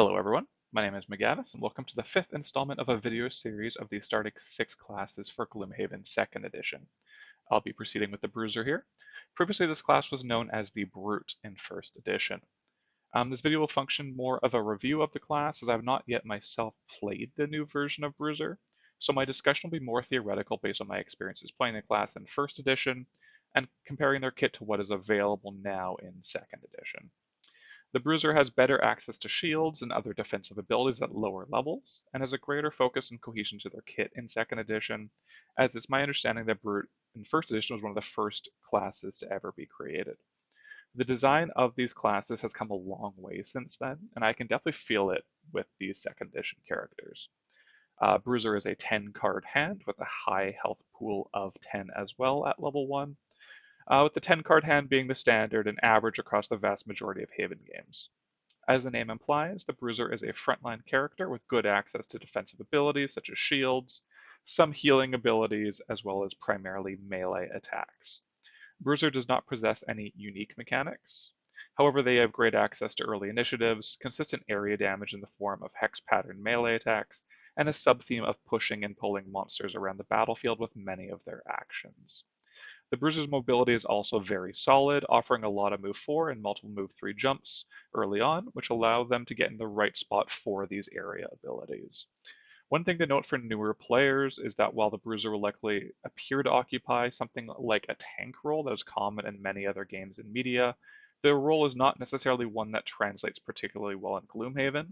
Hello everyone, my name is McGavis and welcome to the fifth installment of a video series of the starting 6 classes for Gloomhaven 2nd edition. I'll be proceeding with the Bruiser here. Previously this class was known as the Brute in 1st edition. This video will function more of a review of the class as I have not yet myself played the new version of Bruiser, so my discussion will be more theoretical based on my experiences playing the class in 1st edition and comparing their kit to what is available now in 2nd edition. The Bruiser has better access to shields and other defensive abilities at lower levels, and has a greater focus and cohesion to their kit in 2nd edition, as it's my understanding that Brute in 1st edition was one of the first classes to ever be created. The design of these classes has come a long way since then, and I can definitely feel it with these 2nd edition characters. Bruiser is a 10 card hand with a high health pool of 10 as well at level 1, with the 10 card hand being the standard and average across the vast majority of Haven games. As the name implies, the Bruiser is a frontline character with good access to defensive abilities such as shields, some healing abilities, as well as primarily melee attacks. Bruiser does not possess any unique mechanics. However, they have great access to early initiatives, consistent area damage in the form of hex pattern melee attacks, and a sub-theme of pushing and pulling monsters around the battlefield with many of their actions. The Bruiser's mobility is also very solid, offering a lot of move 4 and multiple move 3 jumps early on, which allow them to get in the right spot for these area abilities. One thing to note for newer players is that while the Bruiser will likely appear to occupy something like a tank role that is common in many other games and media, their role is not necessarily one that translates particularly well in Gloomhaven,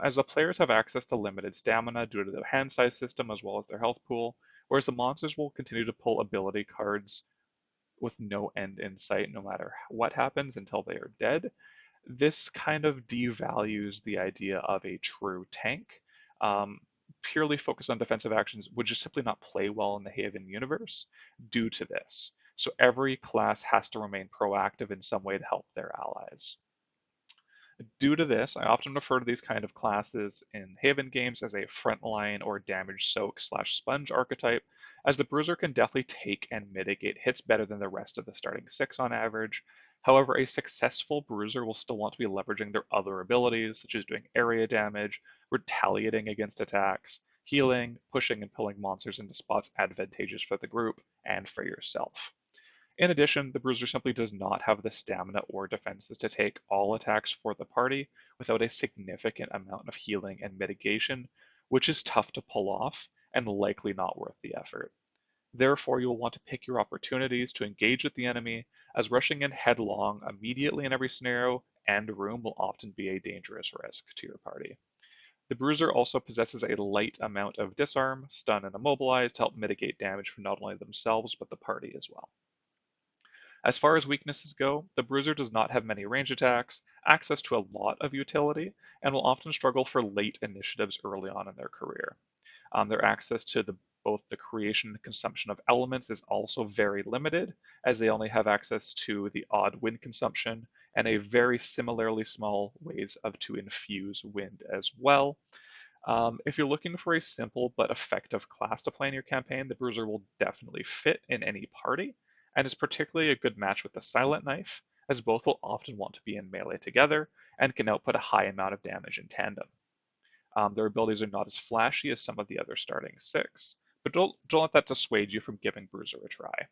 as the players have access to limited stamina due to the hand size system as well as their health pool, whereas the monsters will continue to pull ability cards with no end in sight no matter what happens until they are dead. This kind of devalues the idea of a true tank. Purely focused on defensive actions would just simply not play well in the Haven universe due to this. So every class has to remain proactive in some way to help their allies. Due to this, I often refer to these kind of classes in Haven games as a frontline or damage soak / sponge archetype, as the Bruiser can definitely take and mitigate hits better than the rest of the starting 6 on average. However, a successful Bruiser will still want to be leveraging their other abilities, such as doing area damage, retaliating against attacks, healing, pushing and pulling monsters into spots advantageous for the group and for yourself. In addition, the Bruiser simply does not have the stamina or defenses to take all attacks for the party without a significant amount of healing and mitigation, which is tough to pull off and likely not worth the effort. Therefore, you will want to pick your opportunities to engage with the enemy, as rushing in headlong immediately in every scenario and room will often be a dangerous risk to your party. The Bruiser also possesses a light amount of disarm, stun, and immobilize to help mitigate damage from not only themselves but the party as well. As far as weaknesses go, the Bruiser does not have many range attacks, access to a lot of utility, and will often struggle for late initiatives early on in their career. Their access to both the creation and consumption of elements is also very limited, as they only have access to the odd wind consumption and a very similarly small ways to infuse wind as well. If you're looking for a simple but effective class to play in your campaign, the Bruiser will definitely fit in any party, and is particularly a good match with the Silent Knife, as both will often want to be in melee together and can output a high amount of damage in tandem. Their abilities are not as flashy as some of the other starting 6, but don't let that dissuade you from giving Bruiser a try.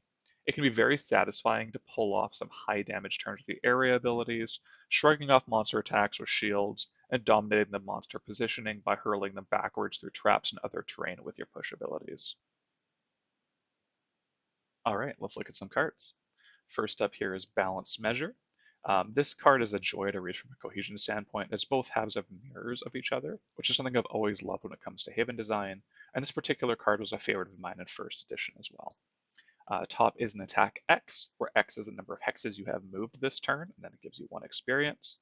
It can be very satisfying to pull off some high damage turns with the area abilities, shrugging off monster attacks with shields, and dominating the monster positioning by hurling them backwards through traps and other terrain with your push abilities. All right, let's look at some cards. First up here is Balanced Measure. This card is a joy to read from a cohesion standpoint, as both halves have mirrors of each other, which is something I've always loved when it comes to Haven design, and this particular card was a favorite of mine in 1st edition as well. Top is an attack X, where X is the number of hexes you have moved this turn, and then it gives you 1 experience.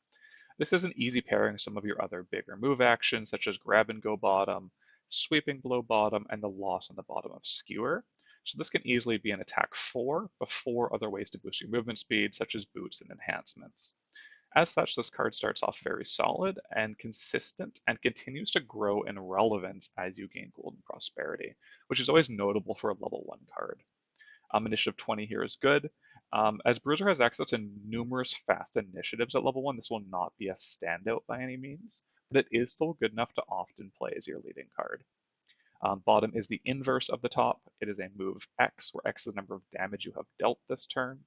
This is an easy pairing with some of your other bigger move actions, such as Grab and Go Bottom, Sweeping Blow Bottom, and the Loss on the bottom of Skewer. So this can easily be an attack 4 before other ways to boost your movement speed, such as boots and enhancements. As such, this card starts off very solid and consistent and continues to grow in relevance as you gain gold and prosperity, which is always notable for a level 1 card. Initiative 20 here is good. As Bruiser has access to numerous fast initiatives at level 1, this will not be a standout by any means, but it is still good enough to often play as your leading card. Bottom is the inverse of the top. It is a move X, where X is the number of damage you have dealt this turn.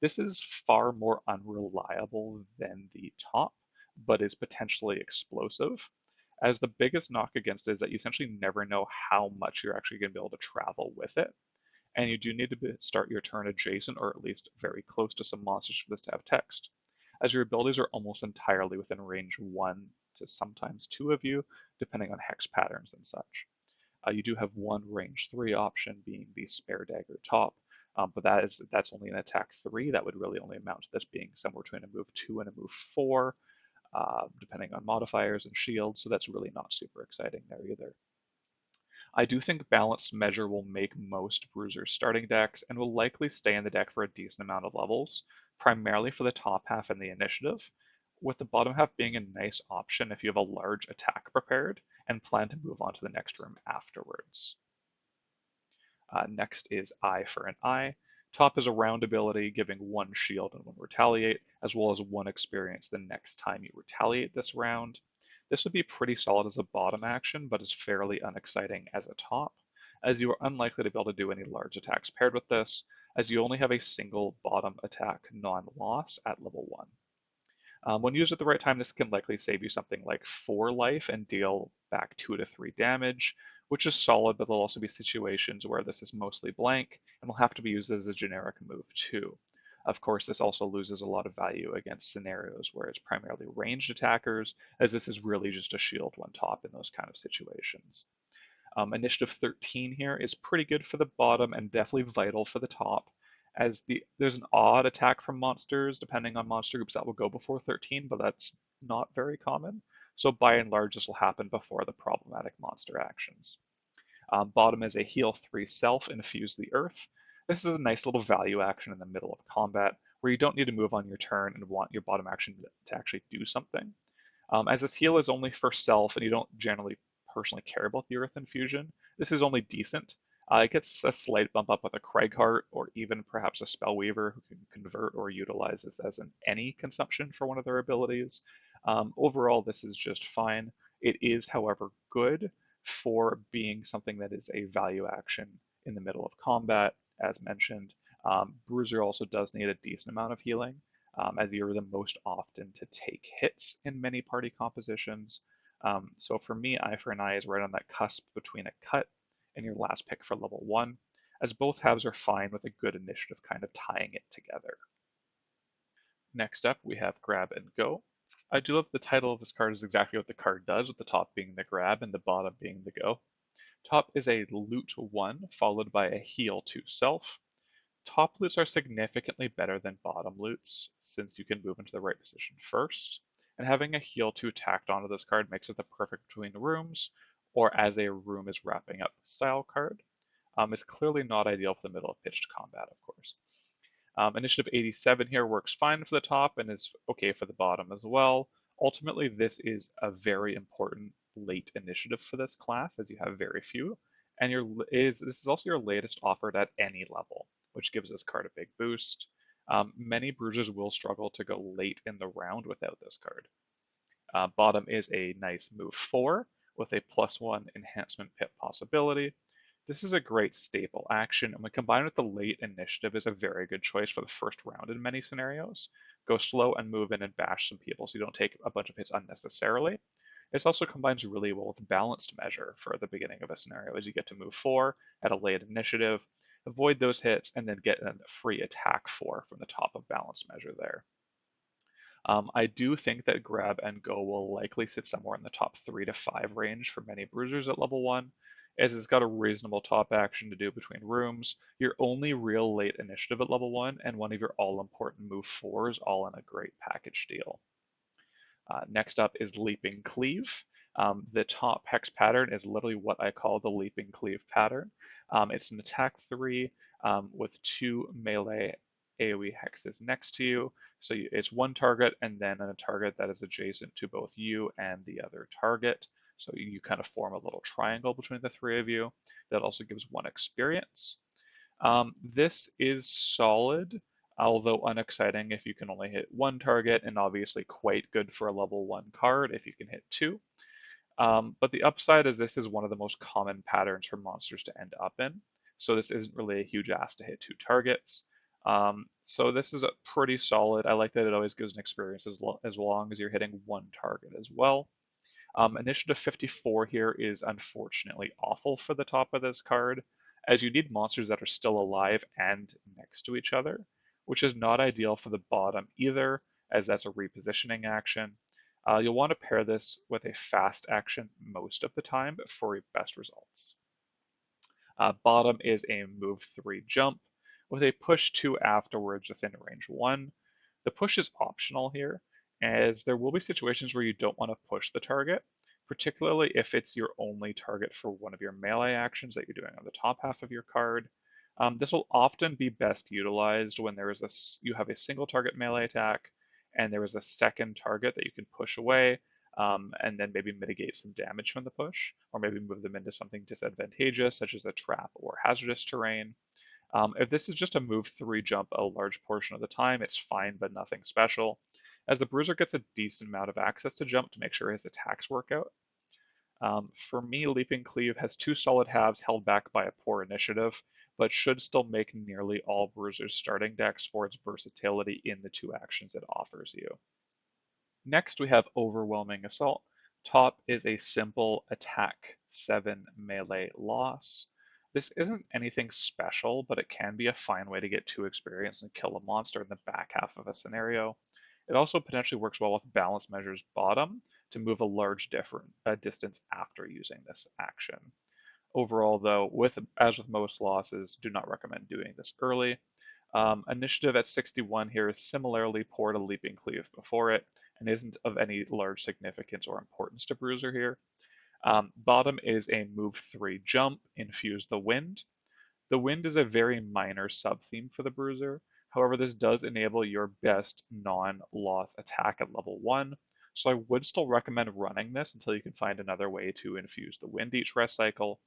This is far more unreliable than the top, but is potentially explosive, as the biggest knock against it is that you essentially never know how much you're actually going to be able to travel with it. And you do need to start your turn adjacent or at least very close to some monsters for this to have text, as your abilities are almost entirely within range 1 to sometimes 2 of you, depending on hex patterns and such. You do have one range 3 option, being the Spare Dagger top, but that's only an attack 3. That would really only amount to this being somewhere between a move 2 and a move 4, depending on modifiers and shields, so that's really not super exciting there either. I do think Balanced Measure will make most Bruiser's starting decks and will likely stay in the deck for a decent amount of levels, primarily for the top half and the initiative, with the bottom half being a nice option if you have a large attack prepared and plan to move on to the next room afterwards. Next is Eye for an Eye. Top is a round ability, giving 1 shield and 1 retaliate, as well as 1 experience the next time you retaliate this round. This would be pretty solid as a bottom action, but is fairly unexciting as a top, as you are unlikely to be able to do any large attacks paired with this, as you only have a single bottom attack non-loss at level 1. When used at the right time, this can likely save you something like 4 life and deal back 2 to 3 damage, which is solid, but there'll also be situations where this is mostly blank and will have to be used as a generic move too. Of course, this also loses a lot of value against scenarios where it's primarily ranged attackers, as this is really just a shield one top in those kind of situations. Initiative 13 here is pretty good for the bottom and definitely vital for the top, as there's an odd attack from monsters depending on monster groups that will go before 13, but that's not very common. So by and large, this will happen before the problematic monster actions. Bottom is a heal 3 self, infuse the earth. This is a nice little value action in the middle of combat where you don't need to move on your turn and want your bottom action to actually do something. As this heal is only for self and you don't generally personally care about the earth infusion, this is only decent. It gets a slight bump up with a Craigheart or even perhaps a Spellweaver who can convert or utilize this as an any consumption for one of their abilities. Overall, this is just fine. It is, however, good for being something that is a value action in the middle of combat, as mentioned. Bruiser also does need a decent amount of healing, as you're the most often to take hits in many party compositions. So for me, Eye for an Eye is right on that cusp between a cut and your last pick for level 1, as both halves are fine with a good initiative kind of tying it together. Next up, we have Grab and Go. I do love the title of this card is exactly what the card does, with the top being the grab and the bottom being the go. Top is a loot 1 followed by a heal 2 self. Top loots are significantly better than bottom loots, since you can move into the right position first, and having a heal 2 tacked onto this card makes it the perfect between rooms, or as a room is wrapping up style card. It's clearly not ideal for the middle of pitched combat, of course. Initiative 87 here works fine for the top and is okay for the bottom as well. Ultimately, this is a very important late initiative for this class, as you have very few, and this is also your latest offered at any level, which gives this card a big boost. Many Bruisers will struggle to go late in the round without this card. Bottom is a nice move 4 with a +1 enhancement pip possibility. This is a great staple action, and when combined with the late initiative is a very good choice for the first round in many scenarios. Go slow and move in and bash some people so you don't take a bunch of hits unnecessarily. This also combines really well with Balanced Measure for the beginning of a scenario, as you get to move 4 at a late initiative, avoid those hits, and then get a free attack 4 from the top of Balanced Measure there. I do think that Grab and Go will likely sit somewhere in the top 3 to 5 range for many Bruisers at level 1, as it's got a reasonable top action to do between rooms, your only real late initiative at level 1, and one of your all-important move 4s, all in a great package deal. Next up is Leaping Cleave. The top hex pattern is literally what I call the Leaping Cleave pattern. It's an attack 3 with 2 melee AoE hexes next to you. So it's one target and then a target that is adjacent to both you and the other target. So you kind of form a little triangle between the 3 of you. That also gives 1 experience. This is solid. although unexciting if you can only hit one target, and obviously quite good for a level 1 card if you can hit two. But the upside is this is one of the most common patterns for monsters to end up in. So this isn't really a huge ask to hit two targets. So this is a pretty solid. I like that it always gives an experience as long as you're hitting one target as well. Initiative 54 here is unfortunately awful for the top of this card, as you need monsters that are still alive and next to each other, which is not ideal for the bottom either, as that's a repositioning action. You'll want to pair this with a fast action most of the time for your best results. Bottom is a move 3 jump with a push 2 afterwards within range 1. The push is optional here, as there will be situations where you don't want to push the target, particularly if it's your only target for one of your melee actions that you're doing on the top half of your card. This will often be best utilized when you have a single target melee attack and there is a second target that you can push away, and then maybe mitigate some damage from the push, or maybe move them into something disadvantageous, such as a trap or hazardous terrain. If this is just a move 3 jump a large portion of the time, it's fine, but nothing special, as the Bruiser gets a decent amount of access to jump to make sure his attacks work out. For me, Leaping Cleave has two solid halves held back by a poor initiative, but should still make nearly all Bruiser's starting decks for its versatility in the two actions it offers you. Next, we have Overwhelming Assault. Top is a simple attack 7 melee loss. This isn't anything special, but it can be a fine way to get 2 experience and kill a monster in the back half of a scenario. It also potentially works well with Balance Measure's bottom to move a large distance after using this action. Overall, though, as with most losses, do not recommend doing this early. Initiative at 61 here is similarly poor to Leaping Cleave before it, and isn't of any large significance or importance to Bruiser here. Bottom is a move 3 jump, Infuse the Wind. The wind is a very minor sub-theme for the Bruiser. However, this does enable your best non-loss attack at level 1, so I would still recommend running this until you can find another way to infuse the wind each rest cycle,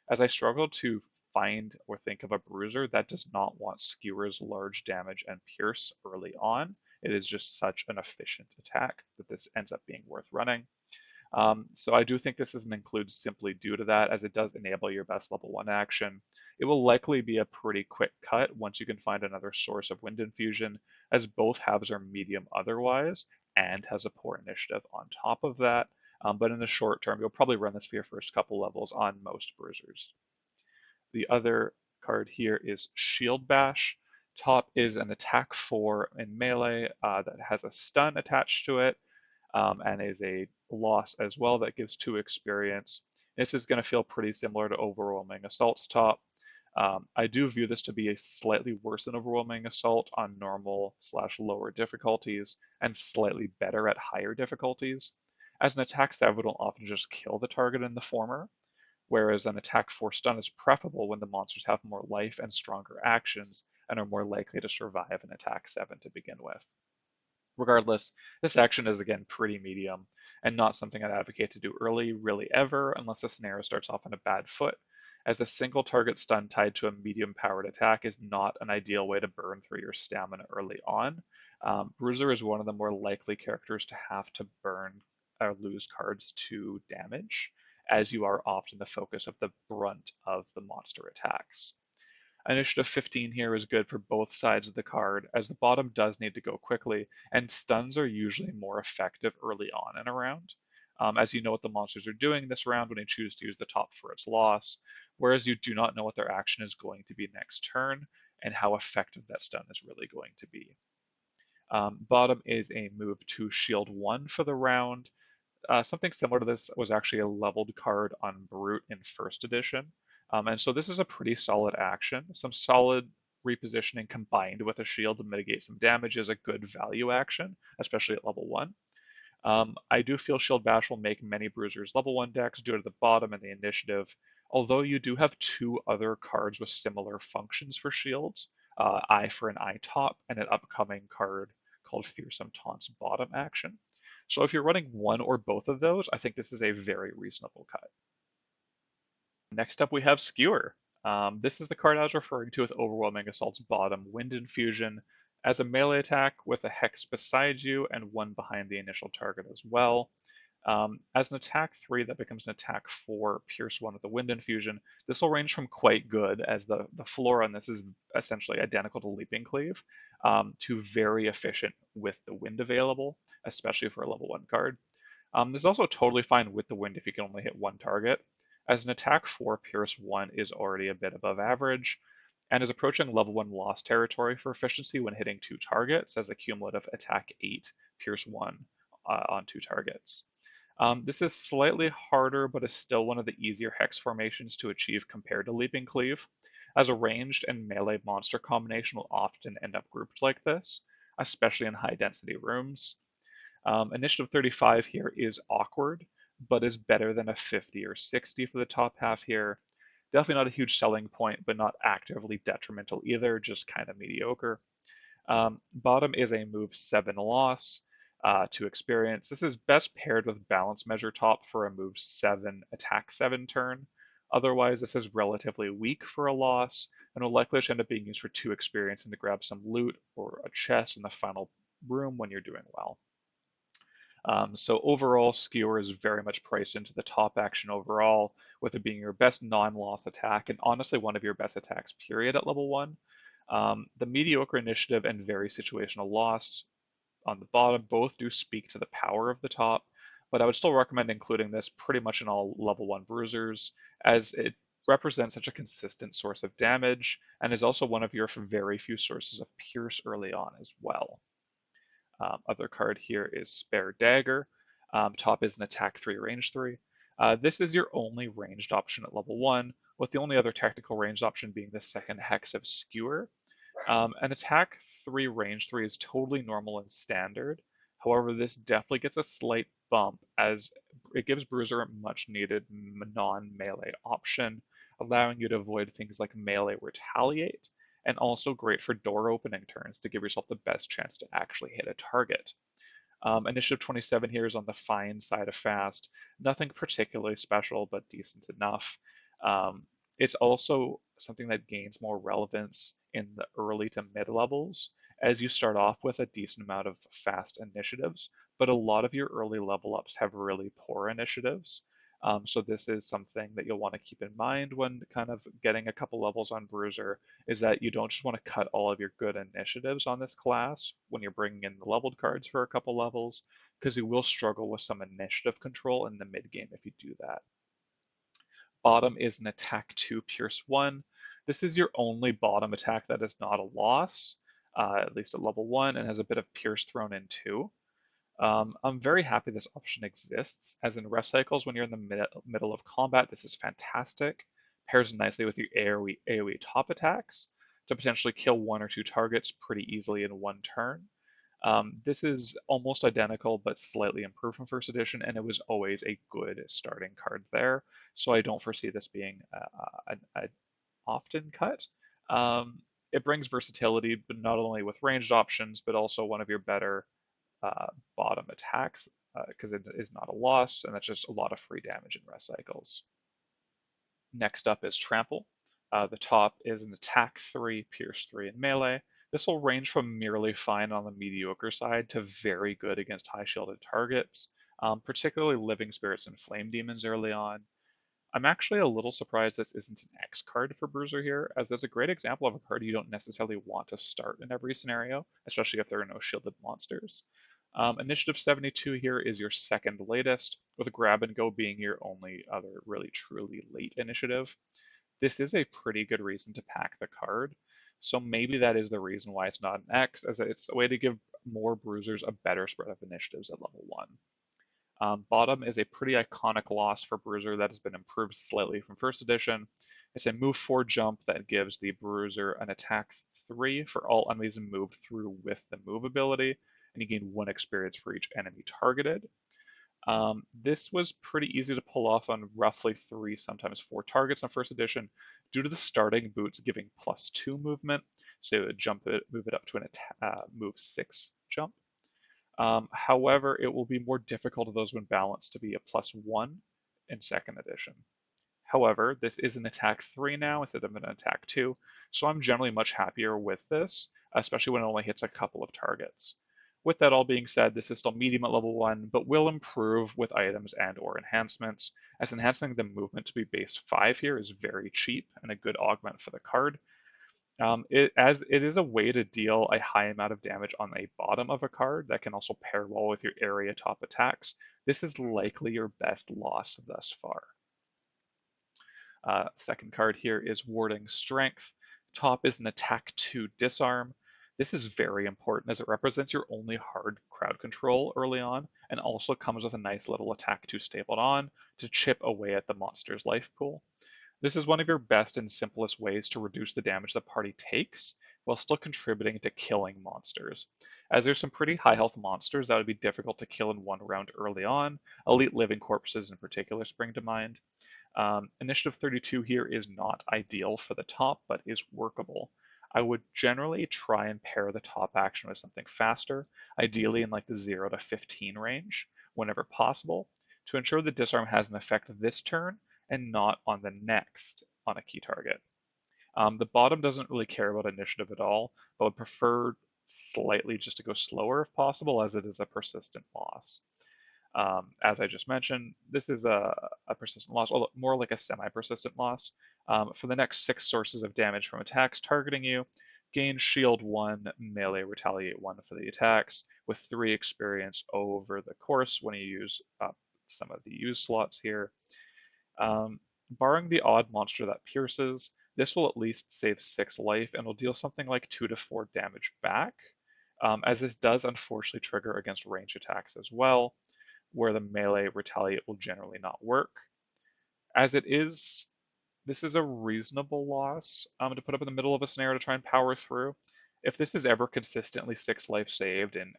as I struggle to find or think of a Bruiser that does not want Skewer's large damage and pierce early on. It is just such an efficient attack that this ends up being worth running. So I do think this is an include simply due to that, as it does enable your best level 1 action. It will likely be a pretty quick cut once you can find another source of wind infusion, as both halves are medium otherwise and has a poor initiative on top of that. But in the short term, you'll probably run this for your first couple levels on most Bruisers. The other card here is Shield Bash. Top is an attack 4 in melee that has a stun attached to it, and is a loss as well that gives 2 experience. This is going to feel pretty similar to Overwhelming Assault's top. I do view this to be a slightly worse than Overwhelming Assault on normal/lower difficulties, and slightly better at higher difficulties, as an attack 7 will often just kill the target in the former, whereas an attack 4 stun is preferable when the monsters have more life and stronger actions and are more likely to survive an attack 7 to begin with. Regardless, this action is again pretty medium, and not something I'd advocate to do early, really ever, unless the scenario starts off on a bad foot, as a single target stun tied to a medium powered attack is not an ideal way to burn through your stamina early on. Bruiser is one of the more likely characters to have to burn or lose cards to damage, as you are often the focus of the brunt of the monster attacks. Initiative 15 here is good for both sides of the card, as the bottom does need to go quickly, and stuns are usually more effective early on in a round, as you know what the monsters are doing this round when you choose to use the top for its loss, whereas you do not know what their action is going to be next turn, and how effective that stun is really going to be. Bottom is a move to shield 1 for the round. Something similar to this was actually a leveled card on Brute in first edition. And so this is a pretty solid action. Some solid repositioning combined with a shield to mitigate some damage is a good value action, especially at level 1. I do feel Shield Bash will make many Bruisers level 1 decks due to the bottom and the initiative, although you do have 2 other cards with similar functions for shields, Eye for an Eye top, and an upcoming card called Fearsome Taunt's bottom action. So if you're running one or both of those, I think this is a very reasonable cut. Next up, we have Skewer. This is the card I was referring to with Overwhelming Assault's bottom, Wind Infusion, as a melee attack with a hex beside you and one behind the initial target as well. As an attack 3, that becomes an attack 4, Pierce 1 with the Wind Infusion. This will range from quite good, as the floor on this is essentially identical to Leaping Cleave, to very efficient with the Wind available, especially for a level 1 card. This is also totally fine with the Wind if you can only hit one target. As an attack 4, Pierce 1 is already a bit above average, and is approaching level 1 lost territory for efficiency when hitting 2 targets as a cumulative attack 8, Pierce 1 on 2 targets. This is slightly harder, but is still one of the easier hex formations to achieve compared to Leaping Cleave, as a ranged and melee monster combination will often end up grouped like this, especially in high density rooms. Initiative 35 here is awkward, but is better than a 50 or 60 for the top half here. Definitely not a huge selling point, but not actively detrimental either, just kind of mediocre. Bottom is a move 7 loss to experience. This is best paired with balance measure top for a move 7 attack 7 turn. Otherwise, this is relatively weak for a loss and will likely end up being used for 2 experience and to grab some loot or a chest in the final room when you're doing well. So overall, Skewer is very much priced into the top action overall, with it being your best non-loss attack and honestly one of your best attacks period at level 1. The mediocre initiative and very situational loss on the bottom both do speak to the power of the top, but I would still recommend including this pretty much in all level 1 bruisers, as it represents such a consistent source of damage and is also one of your very few sources of pierce early on as well. Other card here is Spare Dagger. Top is an attack 3, range 3. This is your only ranged option at level 1, with the only other technical ranged option being the second hex of Skewer. An attack 3, range 3 is totally normal and standard. However, this definitely gets a slight bump as it gives Bruiser a much needed non-melee option, allowing you to avoid things like melee retaliate, and also great for door opening turns to give yourself the best chance to actually hit a target. Initiative 27 here is on the fine side of fast. Nothing particularly special, but decent enough. It's also something that gains more relevance in the early to mid levels, as you start off with a decent amount of fast initiatives, but a lot of your early level ups have really poor initiatives. So this is something that you'll want to keep in mind when kind of getting a couple levels on Bruiser, is that you don't just want to cut all of your good initiatives on this class when you're bringing in the leveled cards for a couple levels, because you will struggle with some initiative control in the mid game if you do that. Bottom is an attack 2, Pierce 1. This is your only bottom attack that is not a loss, at least at level 1, and has a bit of Pierce thrown in too. I'm very happy this option exists, as in rest cycles when you're in the middle of combat, this is fantastic. Pairs nicely with your AoE top attacks to potentially kill 1 or 2 targets pretty easily in one turn. This is almost identical but slightly improved from first edition, and it was always a good starting card there, so I don't foresee this being an often cut. It brings versatility, but not only with ranged options, but also one of your better bottom attacks, because it is not a loss, and that's just a lot of free damage in rest cycles. Next up is Trample. The top is an attack 3, pierce 3, and melee. This will range from merely fine on the mediocre side to very good against high shielded targets, particularly living spirits and flame demons early on. I'm actually a little surprised this isn't an X card for Bruiser here, as that's a great example of a card you don't necessarily want to start in every scenario, especially if there are no shielded monsters. Initiative 72 here is your second latest, with Grab and Go being your only other really truly late initiative. This is a pretty good reason to pack the card, so maybe that is the reason why it's not an X, as it's a way to give more Bruisers a better spread of initiatives at level 1. Bottom is a pretty iconic loss for Bruiser that has been improved slightly from first edition. It's a move 4 jump that gives the Bruiser an attack 3 for all enemies moved through with the move ability, and you gain 1 experience for each enemy targeted. This was pretty easy to pull off on roughly 3, sometimes 4 targets on first edition, due to the starting boots giving +2 movement, so move it up to an move 6 jump. However, it will be more difficult of those when balanced to be a +1 in second edition. However, this is an attack 3 now instead of an attack 2, so I'm generally much happier with this, especially when it only hits a couple of targets. With that all being said, this is still medium at level 1, but will improve with items and or enhancements, as enhancing the movement to be base 5 here is very cheap and a good augment for the card. As it is a way to deal a high amount of damage on the bottom of a card that can also pair well with your area top attacks, this is likely your best loss thus far. Second card here is Warding Strength. Top is an attack 2 disarm. This is very important as it represents your only hard crowd control early on and also comes with a nice little attack 2 stapled on to chip away at the monster's life pool. This is one of your best and simplest ways to reduce the damage the party takes while still contributing to killing monsters. As there's some pretty high health monsters that would be difficult to kill in one round early on, elite living corpses in particular spring to mind. Initiative 32 here is not ideal for the top, but is workable. I would generally try and pair the top action with something faster, ideally in like the 0 to 15 range, whenever possible, to ensure the disarm has an effect this turn and not on the next on a key target. The bottom doesn't really care about initiative at all, but would prefer slightly just to go slower if possible, as it is a persistent loss. As I just mentioned, this is a persistent loss, although more like a semi-persistent loss. For the next 6 sources of damage from attacks targeting you, gain shield 1, melee retaliate 1 for the attacks, with 3 experience over the course when you use up some of the use slots here. Barring the odd monster that pierces, this will at least save 6 life and will deal something like 2 to 4 damage back, as this does unfortunately trigger against range attacks as well, where the melee retaliate will generally not work. As it is, this is a reasonable loss to put up in the middle of a scenario to try and power through. If this is ever consistently 6 life saved and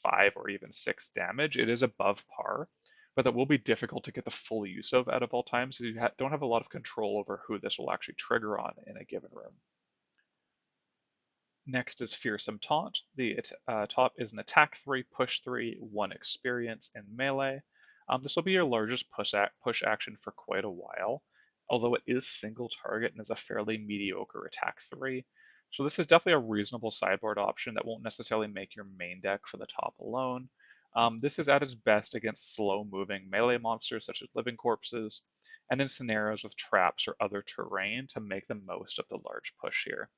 5 or even 6 damage, it is above par, but that will be difficult to get the full use of at all times, so you don't have a lot of control over who this will actually trigger on in a given room. Next is Fearsome Taunt. The top is an attack 3, push 3, 1 experience, and melee. This will be your largest push action for quite a while, although it is single target and is a fairly mediocre attack 3. So this is definitely a reasonable sideboard option that won't necessarily make your main deck for the top alone. This is at its best against slow-moving melee monsters such as living corpses, and in scenarios with traps or other terrain to make the most of the large push here.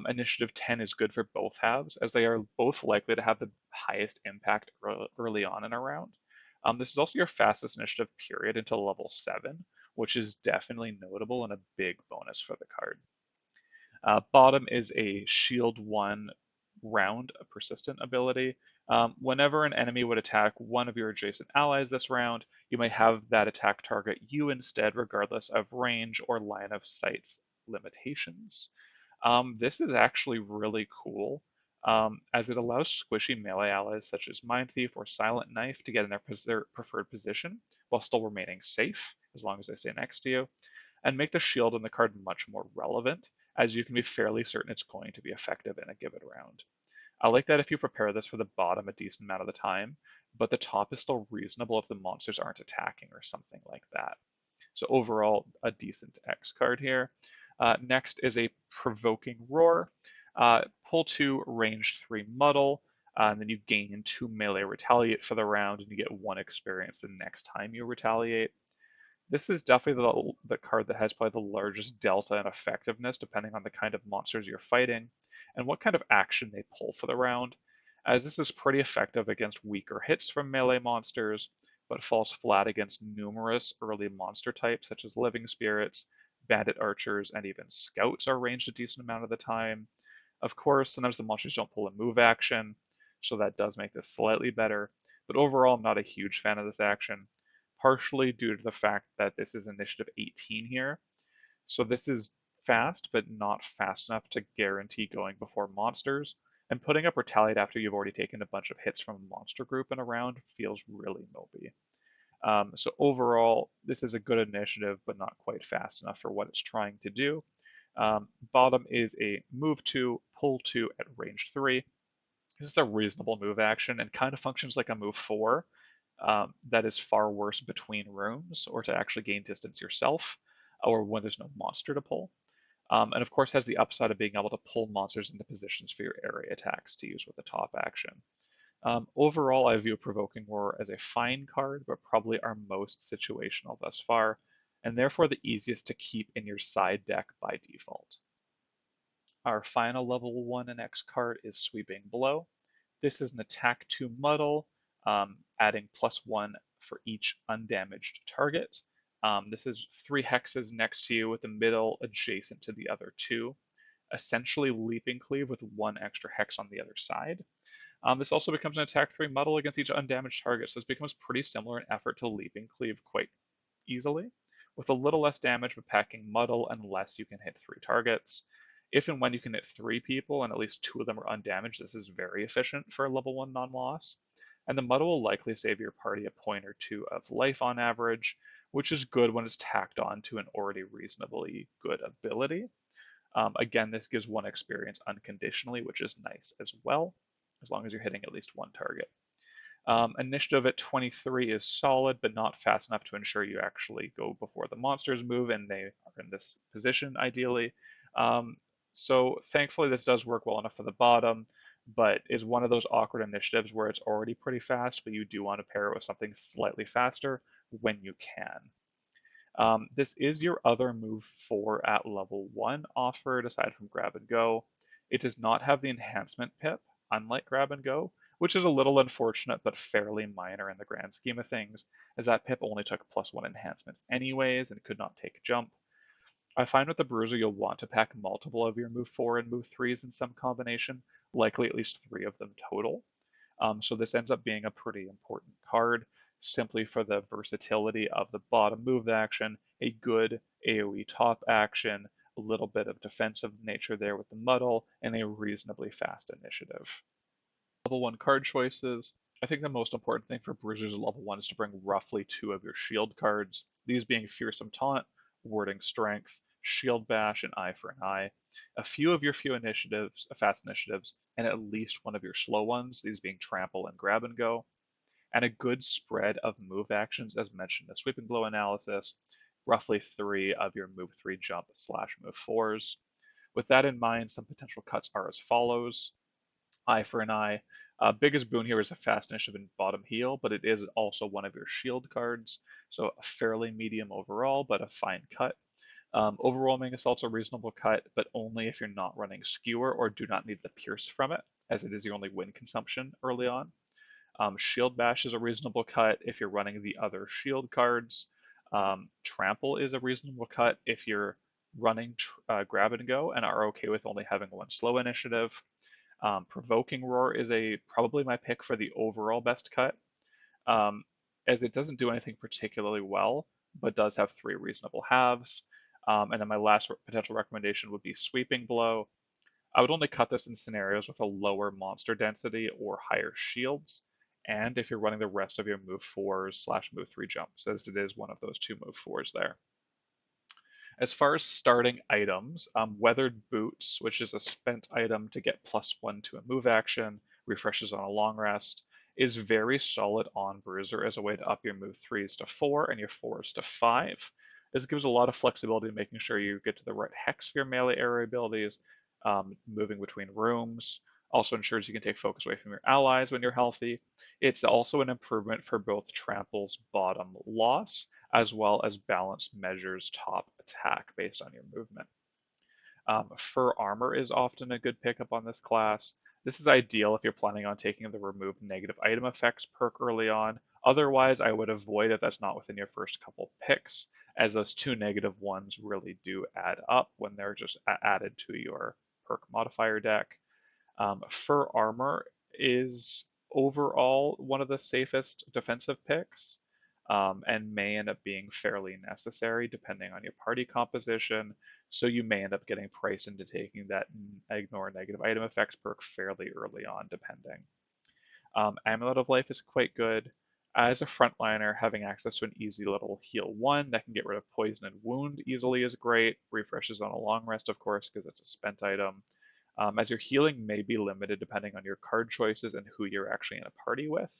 Initiative 10 is good for both halves, as they are both likely to have the highest impact early on in a round. This is also your fastest initiative period until level 7, which is definitely notable and a big bonus for the card. Bottom is a Shield 1 round persistent ability. Whenever an enemy would attack one of your adjacent allies this round, you may have that attack target you instead, regardless of range or line of sight limitations. This is actually really cool, as it allows squishy melee allies such as Mind Thief or Silent Knife to get in their preferred position while still remaining safe, as long as they stay next to you, and make the shield in the card much more relevant, as you can be fairly certain it's going to be effective in a given round. I like that if you prepare this for the bottom a decent amount of the time, but the top is still reasonable if the monsters aren't attacking or something like that. So overall, a decent X card here. Next is a Provoking Roar. Pull 2, range 3 Muddle, and then you gain 2 melee retaliate for the round, and you get 1 experience the next time you retaliate. This is definitely the card that has probably the largest delta in effectiveness depending on the kind of monsters you're fighting and what kind of action they pull for the round, as this is pretty effective against weaker hits from melee monsters, but falls flat against numerous early monster types such as living spirits, bandit archers, and even scouts are ranged a decent amount of the time. Of course, sometimes the monsters don't pull a move action, so that does make this slightly better, but overall I'm not a huge fan of this action, partially due to the fact that this is initiative 18 here. So this is fast, but not fast enough to guarantee going before monsters, and putting up retaliate after you've already taken a bunch of hits from a monster group in a round feels really mopey. So overall, this is a good initiative, but not quite fast enough for what it's trying to do. Bottom is a move 2, pull 2 at range 3. This is a reasonable move action and kind of functions like a move 4 that is far worse between rooms or to actually gain distance yourself. or when there's no monster to pull. And of course has the upside of being able to pull monsters into positions for your area attacks to use with the top action. Overall, I view Provoking Roar as a fine card, but probably our most situational thus far, and therefore the easiest to keep in your side deck by default. Our final level 1 and X card is Sweeping Blow. This is an attack 2 muddle, adding +1 for each undamaged target. This is 3 hexes next to you with the middle adjacent to the other 2, essentially Leaping Cleave with 1 extra hex on the other side. This also becomes an attack 3 muddle against each undamaged target, so this becomes pretty similar in effort to Leaping Cleave quite easily, with a little less damage but packing muddle unless you can hit 3 targets. If and when you can hit 3 people and at least 2 of them are undamaged, this is very efficient for a level 1 non-loss. And the muddle will likely save your party a point or 2 of life on average, which is good when it's tacked on to an already reasonably good ability. Again, this gives 1 experience unconditionally, which is nice as well, as long as you're hitting at least 1 target. Initiative at 23 is solid, but not fast enough to ensure you actually go before the monsters move and they are in this position ideally. So thankfully this does work well enough for the bottom, but is one of those awkward initiatives where it's already pretty fast, but you do want to pair it with something slightly faster when you can. This is your other move 4 at level 1 offered aside from Grab and Go. It does not have the enhancement pip, unlike Grab and Go, which is a little unfortunate but fairly minor in the grand scheme of things, as that pip only took +1 enhancements anyways and could not take jump. I find with the Bruiser you'll want to pack multiple of your move 4 and move 3s in some combination, likely at least 3 of them total. So this ends up being a pretty important card, simply for the versatility of the bottom move action, a good AoE top action, a little bit of defensive nature there with the muddle, and a reasonably fast initiative. Level 1 card choices. I think the most important thing for Bruisers at level 1 is to bring roughly 2 of your shield cards, these being Fearsome Taunt, Warding Strength, Shield Bash, and Eye for an Eye, a few of your fast initiatives, and at least 1 of your slow ones, these being Trample and Grab and Go, and a good spread of move actions as mentioned in the Sweeping Blow analysis, roughly 3 of your move 3 jump / move 4s. With that in mind, some potential cuts are as follows. Eye for an Eye. Biggest boon here is a fast initiative and bottom heal, but it is also 1 of your shield cards, so a fairly medium overall, but a fine cut. Overwhelming Assault's a reasonable cut, but only if you're not running Skewer or do not need the Pierce from it, as it is your only win consumption early on. Shield Bash is a reasonable cut if you're running the other shield cards. Trample is a reasonable cut if you're running Grab and Go and are okay with only having 1 slow initiative. Provoking Roar is probably my pick for the overall best cut, as it doesn't do anything particularly well, but does have 3 reasonable halves. And then my last potential recommendation would be Sweeping Blow. I would only cut this in scenarios with a lower monster density or higher shields, and if you're running the rest of your move 4s / move 3 jumps, as it is one of those 2 move 4s there. As far as starting items, Weathered Boots, which is a spent item to get +1 to a move action, refreshes on a long rest, is very solid on Bruiser as a way to up your move 3s to 4 and your 4s to 5. This gives a lot of flexibility in making sure you get to the right hex for your melee area abilities, moving between rooms. Also ensures you can take focus away from your allies when you're healthy. It's also an improvement for both Trample's bottom loss, as well as Balance Measure's top attack based on your movement. Fur Armor is often a good pickup on this class. This is ideal if you're planning on taking the Remove Negative Item Effects perk early on. Otherwise, I would avoid it. That's not within your first couple picks, as those 2 negative ones really do add up when they're just added to your perk modifier deck. Fur Armor is overall one of the safest defensive picks, and may end up being fairly necessary depending on your party composition, so you may end up getting priced into taking that Ignore Negative Item Effects perk fairly early on, depending. Amulet of Life is quite good. As a frontliner, having access to an easy little heal 1 that can get rid of poison and wound easily is great. Refreshes on a long rest, of course, because it's a spent item. As your healing may be limited depending on your card choices and who you're actually in a party with.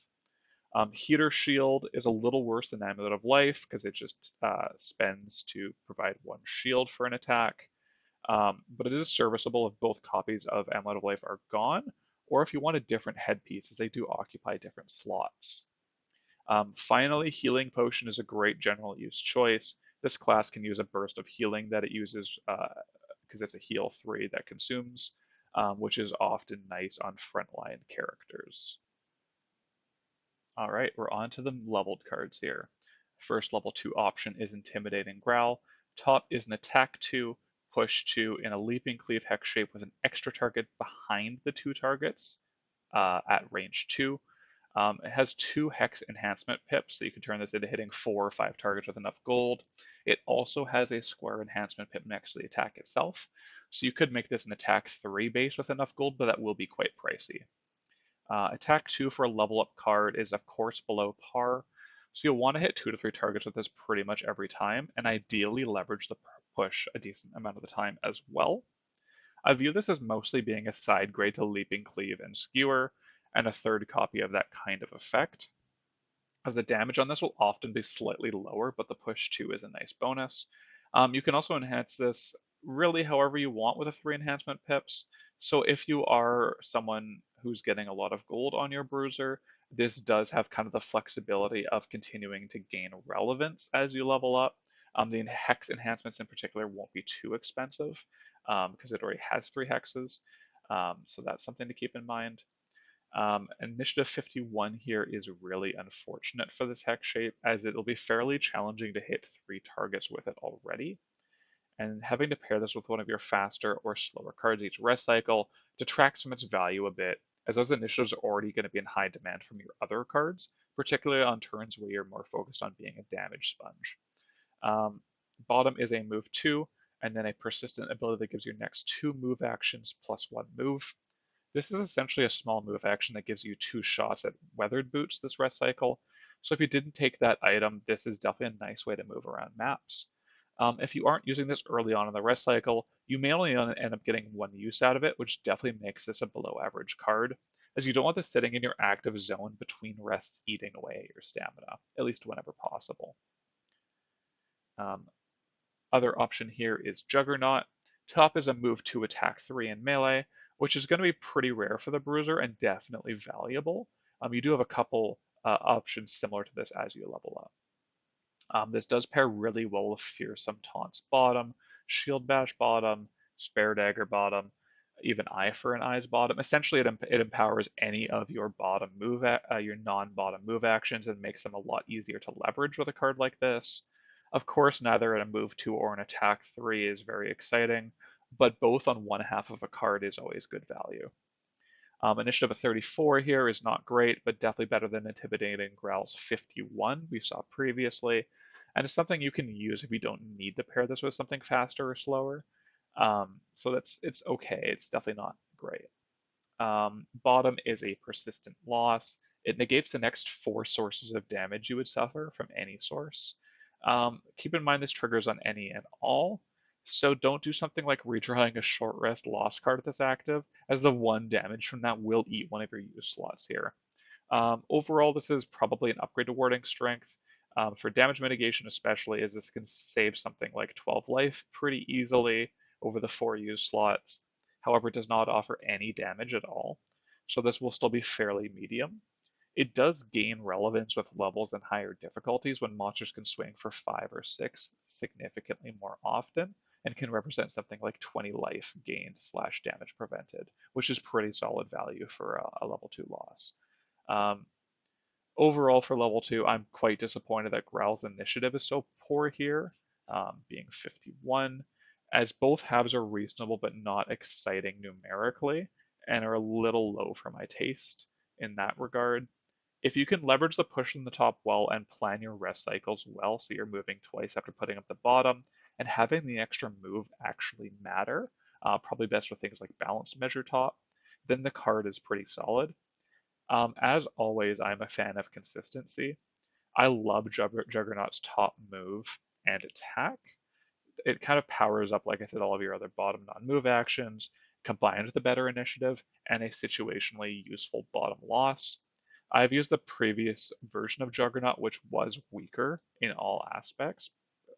Heater Shield is a little worse than Amulet of Life because it just spends to provide one shield for an attack. But it is serviceable if both copies of Amulet of Life are gone, or if you want a different headpiece, as they do occupy different slots. Finally, Healing Potion is a great general use choice. This class can use a burst of healing that it uses because it's a heal 3 that consumes, which is often nice on frontline characters. All right, we're on to the leveled cards here. First level 2 option is Intimidating Growl. Top is an attack 2, push 2 in a leaping cleave hex shape with an extra target behind the 2 targets at range 2. It has 2 hex enhancement pips, so you can turn this into hitting 4 or 5 targets with enough gold. It also has a square enhancement pip next to the attack itself, so you could make this an attack 3 base with enough gold, but that will be quite pricey. Attack 2 for a level up card is of course below par, so you'll want to hit 2 to 3 targets with this pretty much every time, and ideally leverage the push a decent amount of the time as well. I view this as mostly being a side grade to Leaping Cleave and Skewer, and a third copy of that kind of effect, as the damage on this will often be slightly lower, but the push 2 is a nice bonus. You can also enhance this really however you want with the 3 enhancement pips. So if you are someone who's getting a lot of gold on your Bruiser, this does have kind of the flexibility of continuing to gain relevance as you level up. The hex enhancements in particular won't be too expensive because it already has 3 hexes. So that's something to keep in mind. Initiative 51 here is really unfortunate for this hex shape, as it'll be fairly challenging to hit 3 targets with it already. And having to pair this with one of your faster or slower cards each rest cycle detracts from its value a bit, as those initiatives are already going to be in high demand from your other cards, particularly on turns where you're more focused on being a damage sponge. Bottom is a move 2, and then a persistent ability that gives your next 2 move actions plus 1 move. This is essentially a small move action that gives you 2 shots at Weathered Boots this rest cycle. So if you didn't take that item, this is definitely a nice way to move around maps. If you aren't using this early on in the rest cycle, you may only end up getting 1 use out of it, which definitely makes this a below average card, as you don't want this sitting in your active zone between rests eating away at your stamina, at least whenever possible. Other option here is Juggernaut. Top is a move 2 attack 3 in melee, which is going to be pretty rare for the Bruiser and definitely valuable. You do have a couple options similar to this as you level up. This does pair really well with Fearsome Taunts bottom, Shield Bash bottom, Spare Dagger bottom, even Eye for an Eye's bottom. Essentially, it empowers any of your bottom move, your non-bottom move actions, and makes them a lot easier to leverage with a card like this. Of course, neither a move 2 or an attack 3 is very exciting, but both on one half of a card is always good value. Initiative of 34 here is not great, but definitely better than Intimidating Growl's 51 we saw previously, and it's something you can use if you don't need to pair this with something faster or slower. So it's okay. It's definitely not great. Bottom is a persistent loss. It negates the next 4 sources of damage you would suffer from any source. Keep in mind this triggers on any and all, so don't do something like redrawing a short rest lost card that's active, as the 1 damage from that will eat one of your use slots here. Overall, this is probably an upgrade to Warding Strength, for damage mitigation especially, as this can save something like 12 life pretty easily over the 4 use slots. However, it does not offer any damage at all, so this will still be fairly medium. It does gain relevance with levels and higher difficulties when monsters can swing for 5 or 6 significantly more often, and can represent something like 20 life gained / damage prevented, which is pretty solid value for a level 2 loss. Overall for level 2, I'm quite disappointed that Growl's initiative is so poor here, being 51, as both halves are reasonable but not exciting numerically, and are a little low for my taste in that regard. If you can leverage the push in the top well and plan your rest cycles well, so you're moving twice after putting up the bottom, and having the extra move actually matter, probably best for things like balanced measure top, then the card is pretty solid. As always, I'm a fan of consistency. I love Juggernaut's top move and attack. It kind of powers up, like I said, all of your other bottom non-move actions, combined with a better initiative and a situationally useful bottom loss. I've used the previous version of Juggernaut, which was weaker in all aspects,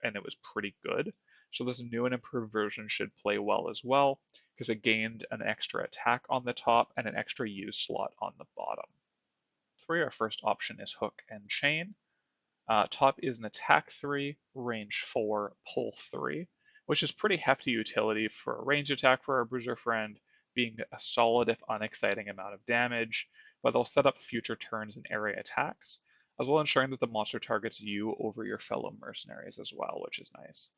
and it was pretty good. So this new and improved version should play well as well, because it gained an extra attack on the top and an extra use slot on the bottom. Our first option is Hook and Chain. Top is an attack 3, range 4, pull 3, which is pretty hefty utility for a range attack for our Bruiser friend, being a solid if unexciting amount of damage, but they'll set up future turns and area attacks, as well ensuring that the monster targets you over your fellow mercenaries as well, which is nice.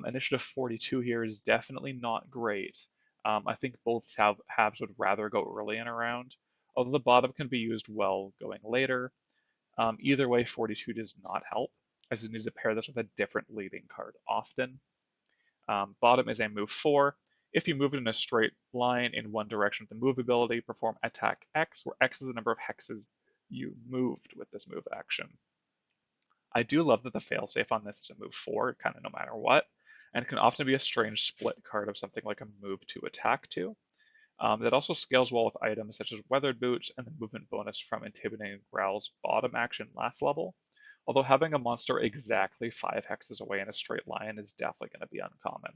Initiative 42 here is definitely not great. I think both halves would rather go early in a round, although the bottom can be used well going later. Either way, 42 does not help, as you need to pair this with a different leading card often. Bottom is a move 4. If you move in a straight line in one direction with the move ability, perform attack X, where X is the number of hexes you moved with this move action. I do love that the failsafe on this is a move 4, kind of no matter what, and it can often be a strange split card of something like a move to attack to. That also scales well with items such as Weathered Boots and the movement bonus from Intimidating Growl's bottom action last level, although having a monster exactly 5 hexes away in a straight line is definitely going to be uncommon.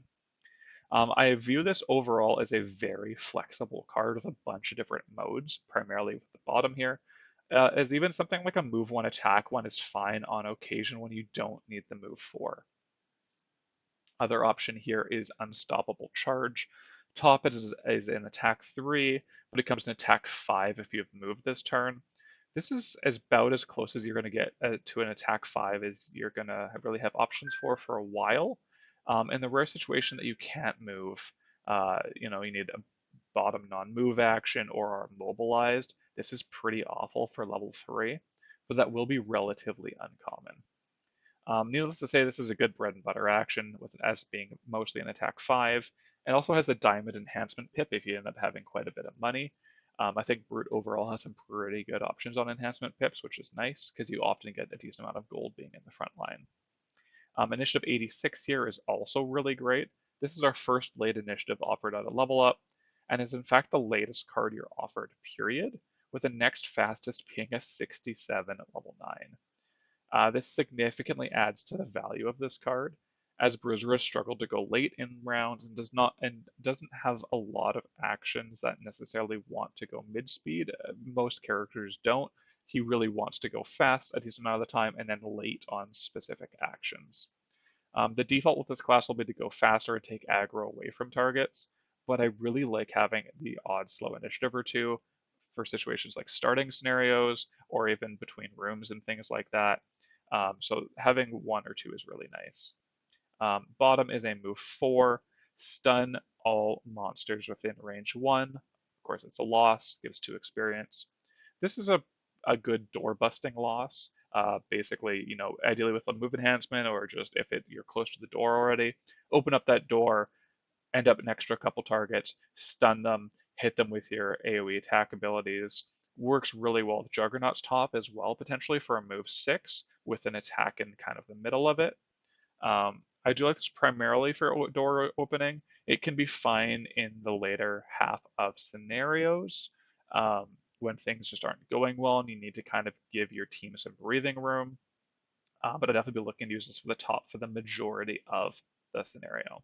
I view this overall as a very flexible card with a bunch of different modes, primarily with the bottom here, as even something like a move 1 attack 1 is fine on occasion when you don't need the move 4. Other option here is Unstoppable Charge. Top is an attack 3, but it comes in attack 5 if you've moved this turn. This is about as close as you're going to get to an attack 5 as you're going to really have options for a while. In the rare situation that you can't move, you need a bottom non-move action or are mobilized, this is pretty awful for level 3, but that will be relatively uncommon. Needless to say, this is a good bread and butter action, with an S being mostly an attack 5, and also has the diamond enhancement pip if you end up having quite a bit of money. I think Brute overall has some pretty good options on enhancement pips, which is nice, because you often get a decent amount of gold being in the front line. Initiative 86 here is also really great. This is our first late initiative offered at a level up, and is in fact the latest card you're offered, period, with the next fastest being a 67 at level 9. This significantly adds to the value of this card, as Bruiser has struggled to go late in rounds and doesn't have a lot of actions that necessarily want to go mid-speed. Most characters don't. He really wants to go fast a decent amount of the time and then late on specific actions. The default with this class will be to go faster and take aggro away from targets, but I really like having the odd slow initiative or two for situations like starting scenarios or even between rooms and things like that. So having 1 or 2 is really nice. Bottom is a move 4, stun all monsters within range 1. Of course, it's a loss, gives 2 experience. This is a good door busting loss. Basically, ideally with a move enhancement or just if you're close to the door already, open up that door, end up an extra couple targets, stun them, hit them with your AoE attack abilities. Works really well with Juggernaut's top as well, potentially for a move 6 with an attack in kind of the middle of it. I do like this primarily for door opening. It can be fine in the later half of scenarios when things just aren't going well and you need to kind of give your team some breathing room. But I'd definitely be looking to use this for the top for the majority of the scenario.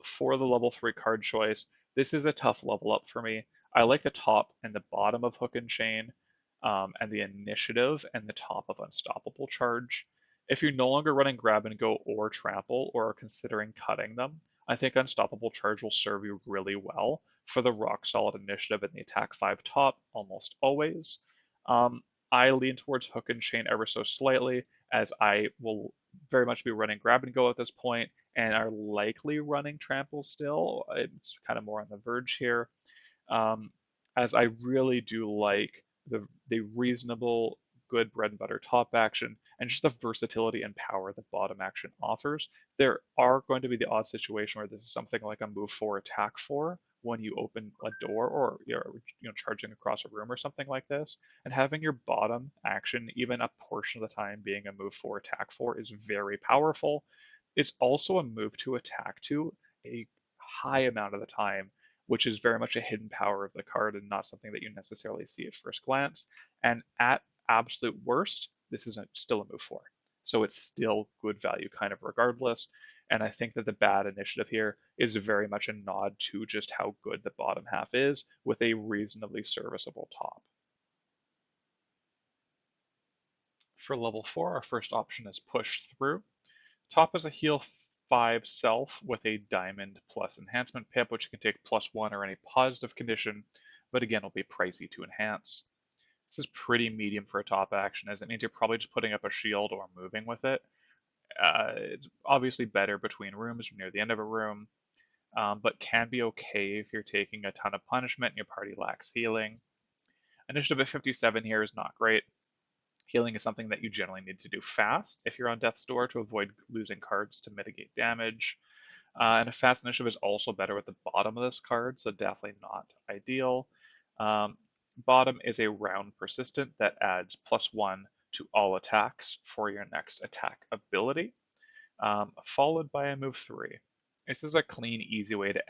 For the level 3 card choice, this is a tough level up for me. I like the top and the bottom of Hook and Chain, and the initiative and the top of Unstoppable Charge. If you're no longer running Grab and Go or Trample or are considering cutting them, I think Unstoppable Charge will serve you really well for the rock solid initiative and the attack 5 top almost always. I lean towards Hook and Chain ever so slightly, as I will very much be running Grab and Go at this point and are likely running Trample still. It's kind of more on the verge here, as I really do like the reasonable, good bread and butter top action and just the versatility and power that bottom action offers. There are going to be the odd situation where this is something like a move 4 attack 4 when you open a door or you're charging across a room or something like this, and having your bottom action even a portion of the time being a move 4 attack 4 is very powerful. It's also a move to attack to a high amount of the time, which is very much a hidden power of the card and not something that you necessarily see at first glance. And at absolute worst, this is still a move 4. So it's still good value kind of regardless. And I think that the bad initiative here is very much a nod to just how good the bottom half is with a reasonably serviceable top. For level 4, our first option is Push Through. Top is a heal 5 self with a diamond plus enhancement pip, which you can take +1 or any positive condition, but again, will be pricey to enhance. This is pretty medium for a top action, as it means you're probably just putting up a shield or moving with it. It's obviously better between rooms or near the end of a room, but can be okay if you're taking a ton of punishment and your party lacks healing. Initiative at 57 here is not great. Healing is something that you generally need to do fast if you're on Death's Door to avoid losing cards to mitigate damage. And a fast initiative is also better with the bottom of this card, so definitely not ideal. Bottom is a round persistent that adds +1 to all attacks for your next attack ability, followed by a move 3. This is a clean, easy way to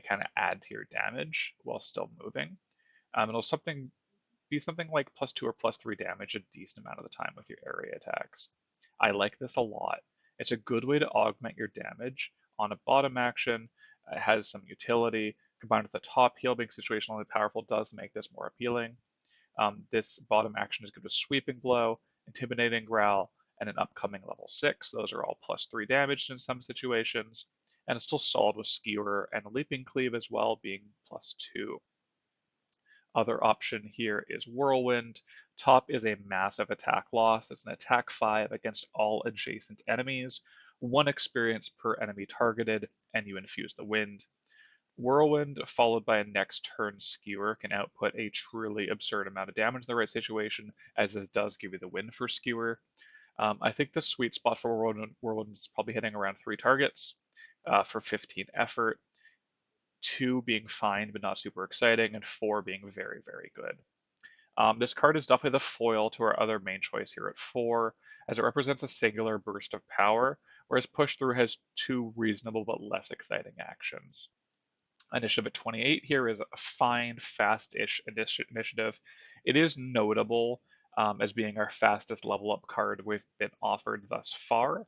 kind of add to your damage while still moving. It'll be something like +2 or +3 damage a decent amount of the time with your area attacks. I like this a lot. It's a good way to augment your damage on a bottom action. It has some utility. Combined with the top heal being situationally powerful does make this more appealing. This bottom action is good with Sweeping Blow, Intimidating Growl, and an upcoming level 6. Those are all +3 damage in some situations. And it's still solid with Skewer and Leaping Cleave as well, being +2. Other option here is Whirlwind. Top is a massive attack loss. It's an attack 5 against all adjacent enemies, 1 experience per enemy targeted, and you infuse the wind. Whirlwind, followed by a next turn Skewer, can output a truly absurd amount of damage in the right situation, as this does give you the win for Skewer. I think the sweet spot for Whirlwind is probably hitting around 3 targets for 15 effort. 2 being fine but not super exciting, and 4 being very, very good. This card is definitely the foil to our other main choice here at 4, as it represents a singular burst of power, whereas Push Through has 2 reasonable but less exciting actions. Initiative at 28 here is a fine, fast-ish initiative. It is notable as being our fastest level up card we've been offered thus far,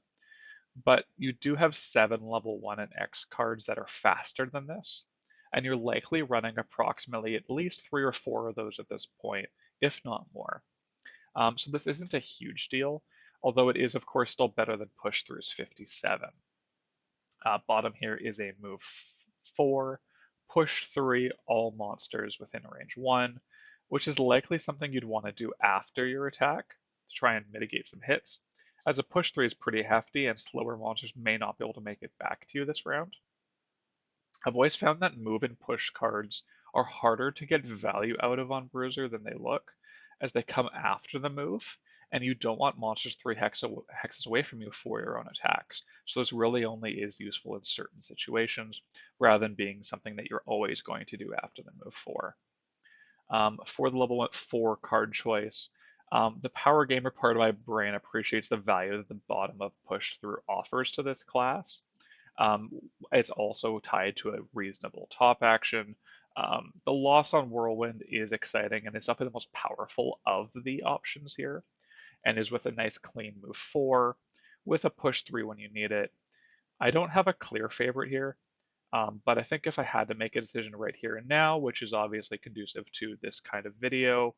but you do have 7 level 1 and X cards that are faster than this, and you're likely running approximately at least 3 or 4 of those at this point, if not more. So this isn't a huge deal, although it is of course still better than Push Through's 57. Bottom here is a move 4, Push 3 all monsters within range 1, which is likely something you'd want to do after your attack to try and mitigate some hits, as a Push 3 is pretty hefty and slower monsters may not be able to make it back to you this round. I've always found that move and push cards are harder to get value out of on Bruiser than they look, as they come after the move, and you don't want monsters 3 hexes away from you for your own attacks. So this really only is useful in certain situations, rather than being something that you're always going to do after the move 4. For the level 4 card choice, the power gamer part of my brain appreciates the value that the bottom of Push Through offers to this class. It's also tied to a reasonable top action. The loss on Whirlwind is exciting, and it's definitely the most powerful of the options here, and is with a nice clean move 4, with a Push 3 when you need it. I don't have a clear favorite here, but I think if I had to make a decision right here and now, which is obviously conducive to this kind of video,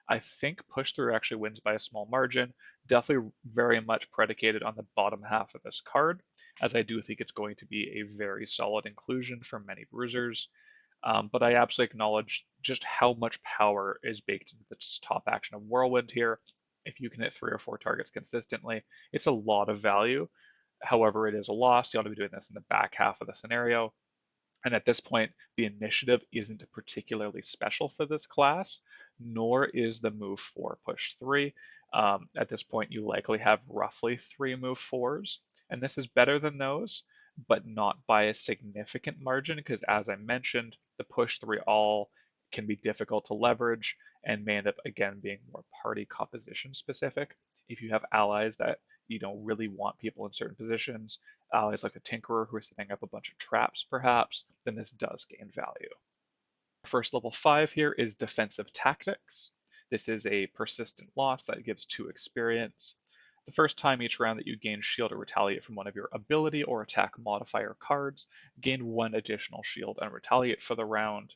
I think Push Through actually wins by a small margin, definitely very much predicated on the bottom half of this card, as I do think it's going to be a very solid inclusion for many Bruisers. But I absolutely acknowledge just how much power is baked into this top action of Whirlwind here. If you can hit 3 or 4 targets consistently, it's a lot of value. However, it is a loss. You ought to be doing this in the back half of the scenario. And at this point, the initiative isn't particularly special for this class, nor is the move 4 push 3. At this point, you likely have roughly 3 move 4s, and this is better than those, but not by a significant margin, because as I mentioned, the push 3 all can be difficult to leverage and may end up again being more party composition specific. If you have allies that you don't really want people in certain positions, allies like the Tinkerer who are setting up a bunch of traps perhaps, then this does gain value. First level 5 here is Defensive Tactics. This is a persistent loss that gives 2 experience. The first time each round that you gain shield or retaliate from one of your ability or attack modifier cards, gain 1 additional shield and retaliate for the round.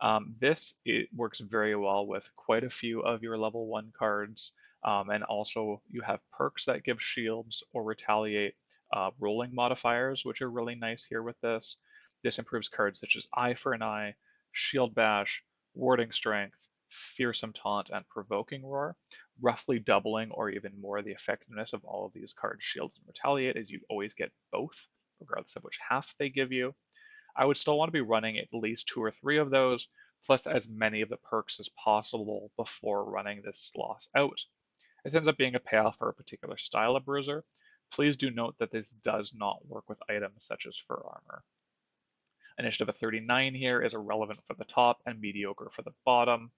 It works very well with quite a few of your level 1 cards, and also you have perks that give shields or retaliate, rolling modifiers, which are really nice here with this. This improves cards such as Eye for an Eye, Shield Bash, Warding Strength, Fearsome Taunt, and Provoking Roar, roughly doubling or even more the effectiveness of all of these cards, Shields and Retaliate, as you always get both, regardless of which half they give you. I would still want to be running at least 2 or 3 of those, plus as many of the perks as possible before running this loss out. It ends up being a payoff for a particular style of Bruiser. Please do note that this does not work with items such as Fur Armor. Initiative of 39 here is irrelevant for the top and mediocre for the bottom.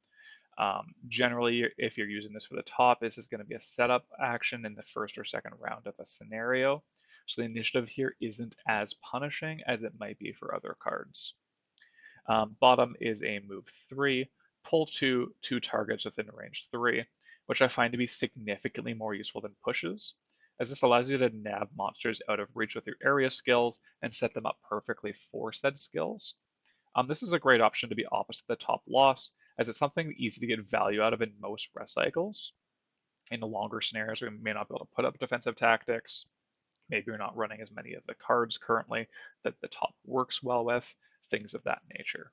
Generally, if you're using this for the top, this is going to be a setup action in the first or second round of a scenario. So the initiative here isn't as punishing as it might be for other cards. Bottom is a move 3, pull 2 targets within range 3, which I find to be significantly more useful than pushes, as this allows you to nab monsters out of reach with your area skills and set them up perfectly for said skills. This is a great option to be opposite the top loss, as it's something easy to get value out of in most rest cycles. In the longer scenarios, we may not be able to put up defensive tactics. Maybe you're not running as many of the cards currently that the top works well with, things of that nature.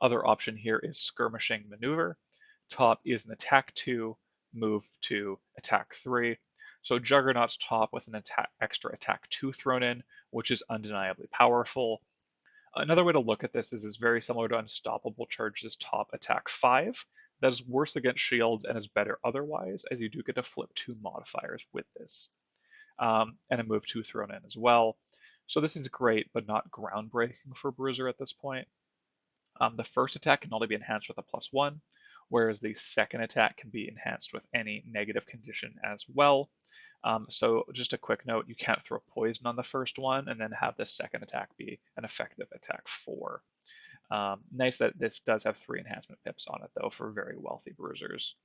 Other option here is Skirmishing Maneuver. Top is an attack 2, move 2, attack 3. So Juggernaut's top with an extra attack 2 thrown in, which is undeniably powerful. Another way to look at this is it's very similar to Unstoppable Charge's top attack 5. That is worse against shields and is better otherwise, as you do get to flip 2 modifiers with this. And a move 2 thrown in as well. So this is great, but not groundbreaking for Bruiser at this point. The first attack can only be enhanced with a +1, whereas the second attack can be enhanced with any negative condition as well. So just a quick note, you can't throw poison on the first one and then have the second attack be an effective attack 4. Nice that this does have 3 enhancement pips on it, though, for very wealthy Bruisers.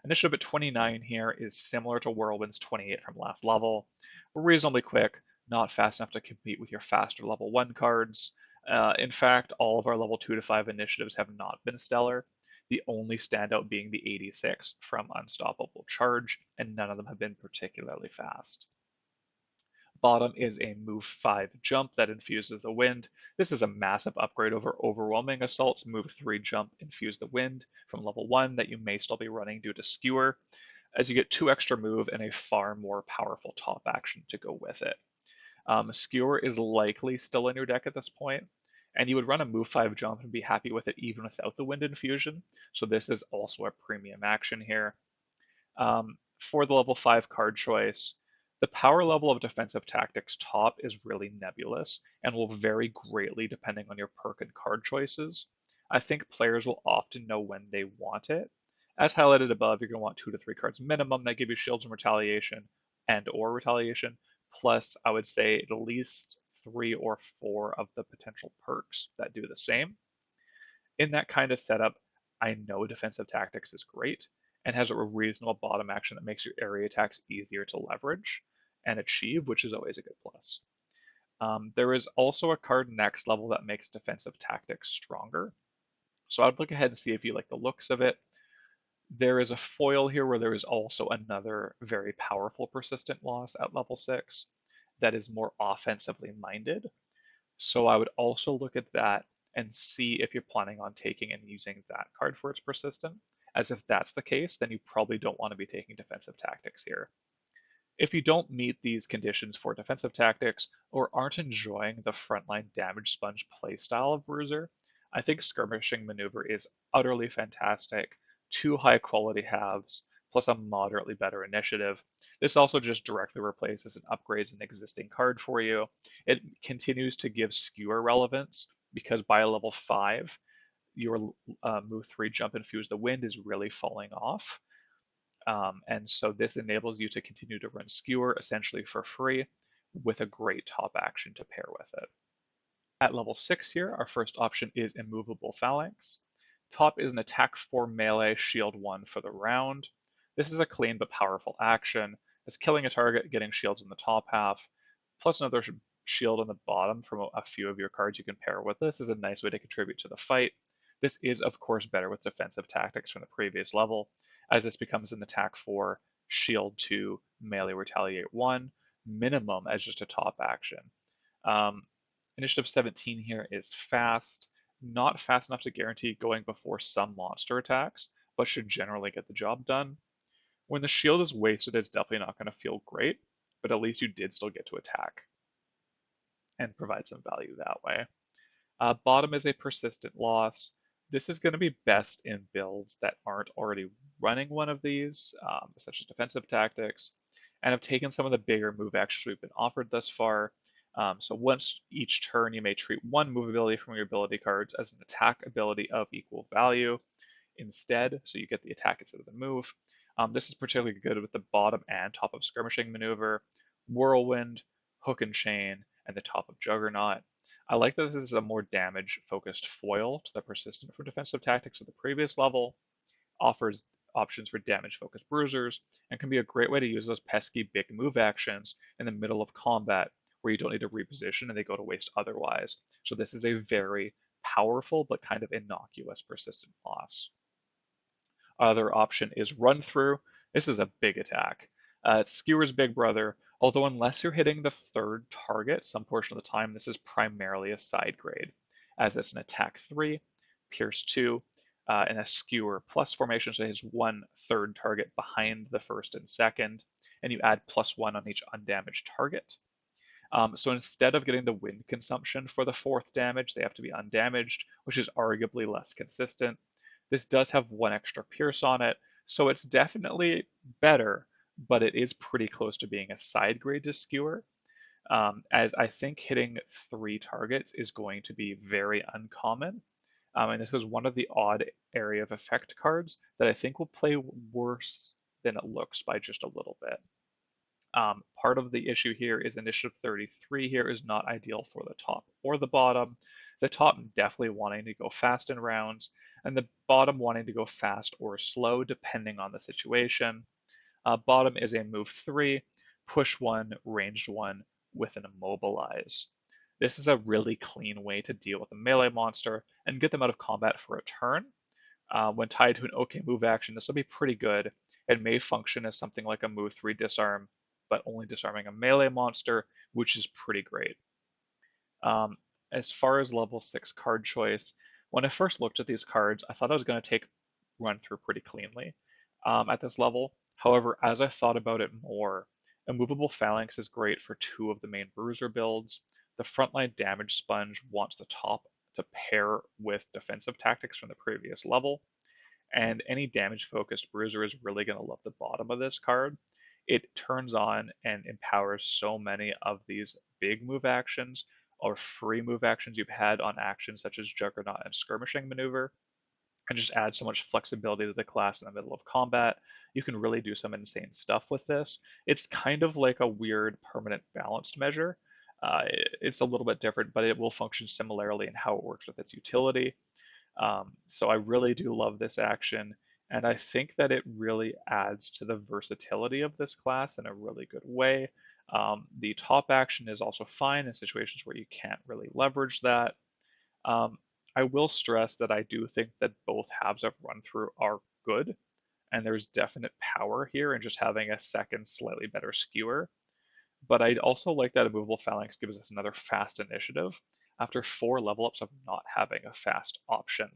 Initiative at 29 here is similar to Whirlwind's 28 from last level. Reasonably quick, not fast enough to compete with your faster level 1 cards. In fact, all of our level 2 to 5 initiatives have not been stellar, the only standout being the 86 from Unstoppable Charge, and none of them have been particularly fast. Bottom is a move 5 jump that infuses the wind. This is a massive upgrade over Overwhelming Assault's move 3 jump infuse the wind from level 1 that you may still be running due to Skewer, as you get 2 extra move and a far more powerful top action to go with it. Skewer is likely still in your deck at this point, and you would run a move 5 jump and be happy with it even without the wind infusion, so this is also a premium action here. For the level 5 card choice, the power level of defensive tactics top is really nebulous and will vary greatly depending on your perk and card choices. I think players will often know when they want it. As highlighted above, you're going to want 2 to 3 cards minimum that give you shields and retaliation, plus I would say at least 3 or 4 of the potential perks that do the same. In that kind of setup, I know defensive tactics is great and has a reasonable bottom action that makes your area attacks easier to leverage and achieve, which is always a good plus. There is also a card next level that makes defensive tactics stronger. So I'd look ahead and see if you like the looks of it. There is a foil here where there is also another very powerful persistent loss at level 6 that is more offensively minded. So I would also look at that and see if you're planning on taking and using that card for its persistent, as if that's the case, then you probably don't want to be taking defensive tactics here. If you don't meet these conditions for defensive tactics or aren't enjoying the frontline damage sponge playstyle of Bruiser, I think Skirmishing Maneuver is utterly fantastic. 2 high quality halves, plus a moderately better initiative. This also just directly replaces and upgrades an existing card for you. It continues to give Skewer relevance because by level 5, your move 3 jump infuse the wind is really falling off. And so this enables you to continue to run Skewer essentially for free with a great top action to pair with it. At level 6 here, our first option is Immovable Phalanx. Top is an attack 4 melee, shield 1 for the round. This is a clean but powerful action, as killing a target, getting shields in the top half, plus another shield on the bottom from a few of your cards you can pair with this is a nice way to contribute to the fight. This is, of course, better with defensive tactics from the previous level, as this becomes an attack 4, shield 2, melee retaliate 1, minimum as just a top action. Initiative 17 here is fast, not fast enough to guarantee going before some monster attacks, but should generally get the job done. When the shield is wasted, it's definitely not going to feel great, but at least you did still get to attack and provide some value that way. Bottom is a persistent loss. This is going to be best in builds that aren't already running one of these, such as defensive tactics, and have taken some of the bigger move actions we've been offered thus far. So once each turn, you may treat one move ability from your ability cards as an attack ability of equal value instead, so you get the attack instead of the move. This is particularly good with the bottom and top of Skirmishing Maneuver, Whirlwind, Hook and Chain, and the top of Juggernaut. I like that this is a more damage-focused foil to the Persistent for Defensive Tactics of the previous level, offers options for damage-focused bruisers, and can be a great way to use those pesky big move actions in the middle of combat where you don't need to reposition and they go to waste otherwise. So this is a very powerful but kind of innocuous persistent loss. Other option is Run Through. This is a big attack. It's Skewer's big brother, although unless you're hitting the third target some portion of the time, this is primarily a side grade, as it's an attack 3, pierce 2, and a Skewer plus formation, so it has one third target behind the first and second, and you add +1 on each undamaged target. So instead of getting the wind consumption for the fourth damage, they have to be undamaged, which is arguably less consistent. This does have one extra pierce on it, so it's definitely better, but it is pretty close to being a side grade to Skewer, as I think hitting 3 targets is going to be very uncommon. And this is one of the odd area of effect cards that I think will play worse than it looks by just a little bit. Part of the issue here is initiative 33 here is not ideal for the top or the bottom. The top definitely wanting to go fast in rounds, and the bottom wanting to go fast or slow depending on the situation. Bottom is a move 3, push 1, ranged 1 with an immobilize. This is a really clean way to deal with a melee monster and get them out of combat for a turn. When tied to an OK move action, this will be pretty good. It may function as something like a move 3 disarm, but only disarming a melee monster, which is pretty great. As far as level 6 card choice, when I first looked at these cards, I thought I was going to take Run Through pretty cleanly at this level. However, as I thought about it more, Immovable Phalanx is great for 2 of the main Bruiser builds. The frontline damage sponge wants the top to pair with defensive tactics from the previous level, and any damage-focused Bruiser is really going to love the bottom of this card. It turns on and empowers so many of these big move actions or free move actions you've had on actions such as Juggernaut and Skirmishing Maneuver, and just adds so much flexibility to the class in the middle of combat. You can really do some insane stuff with this. It's kind of like a weird permanent balanced measure. It's a little bit different, but it will function similarly in how it works with its utility. So I really do love this action, and I think that it really adds to the versatility of this class in a really good way. The top action is also fine in situations where you can't really leverage that. I will stress that I do think that both halves of Run Through are good, and there's definite power here in just having a second, slightly better Skewer. But I also like that Immovable Phalanx gives us another fast initiative after 4 level ups of not having a fast option.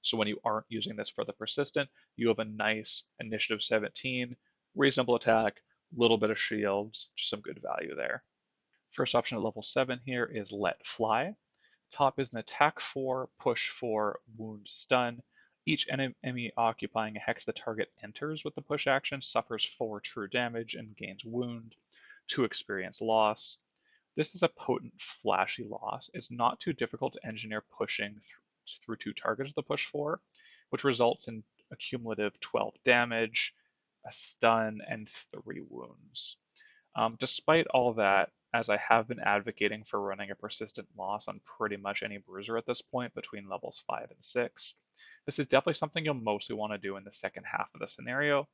So when you aren't using this for the persistent, you have a nice initiative 17, reasonable attack, little bit of shields, just some good value there. First option at level 7 here is Let Fly. Top is an attack 4, push 4, wound stun. Each enemy occupying a hex the target enters with the push action suffers 4 true damage and gains wound, 2 experience loss. This is a potent, flashy loss. It's not too difficult to engineer pushing through 2 targets with the push 4, which results in a cumulative 12 damage, a stun, and 3 wounds. Despite all that, as I have been advocating for running a persistent loss on pretty much any bruiser at this point between levels 5 and 6, this is definitely something you'll mostly want to do in the second half of the scenario,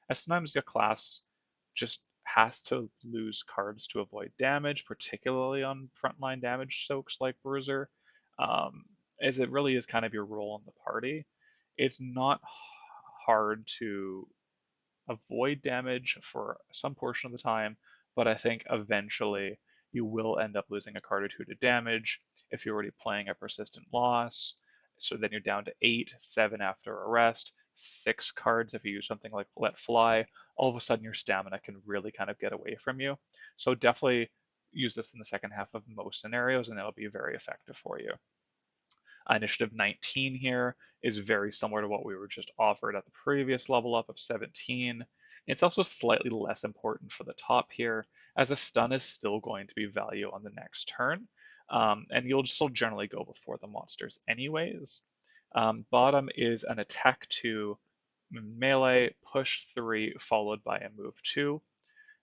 as sometimes your class just has to lose cards to avoid damage, particularly on frontline damage soaks like Bruiser, um, as it really is kind of your role in the party. It's not hard to avoid damage for some portion of the time, but I think eventually you will end up losing a card or two to damage if you're already playing a persistent loss. So then you're down to 8, 7 after a rest, 6 cards if you use something like Let Fly. All of a sudden your stamina can really kind of get away from you. So definitely use this in the second half of most scenarios and it'll be very effective for you. Initiative 19 here is very similar to what we were just offered at the previous level up of 17. It's also slightly less important for the top here, as a stun is still going to be value on the next turn, and you'll still generally go before the monsters anyways. Bottom is an attack 2 melee, push 3, followed by a move 2.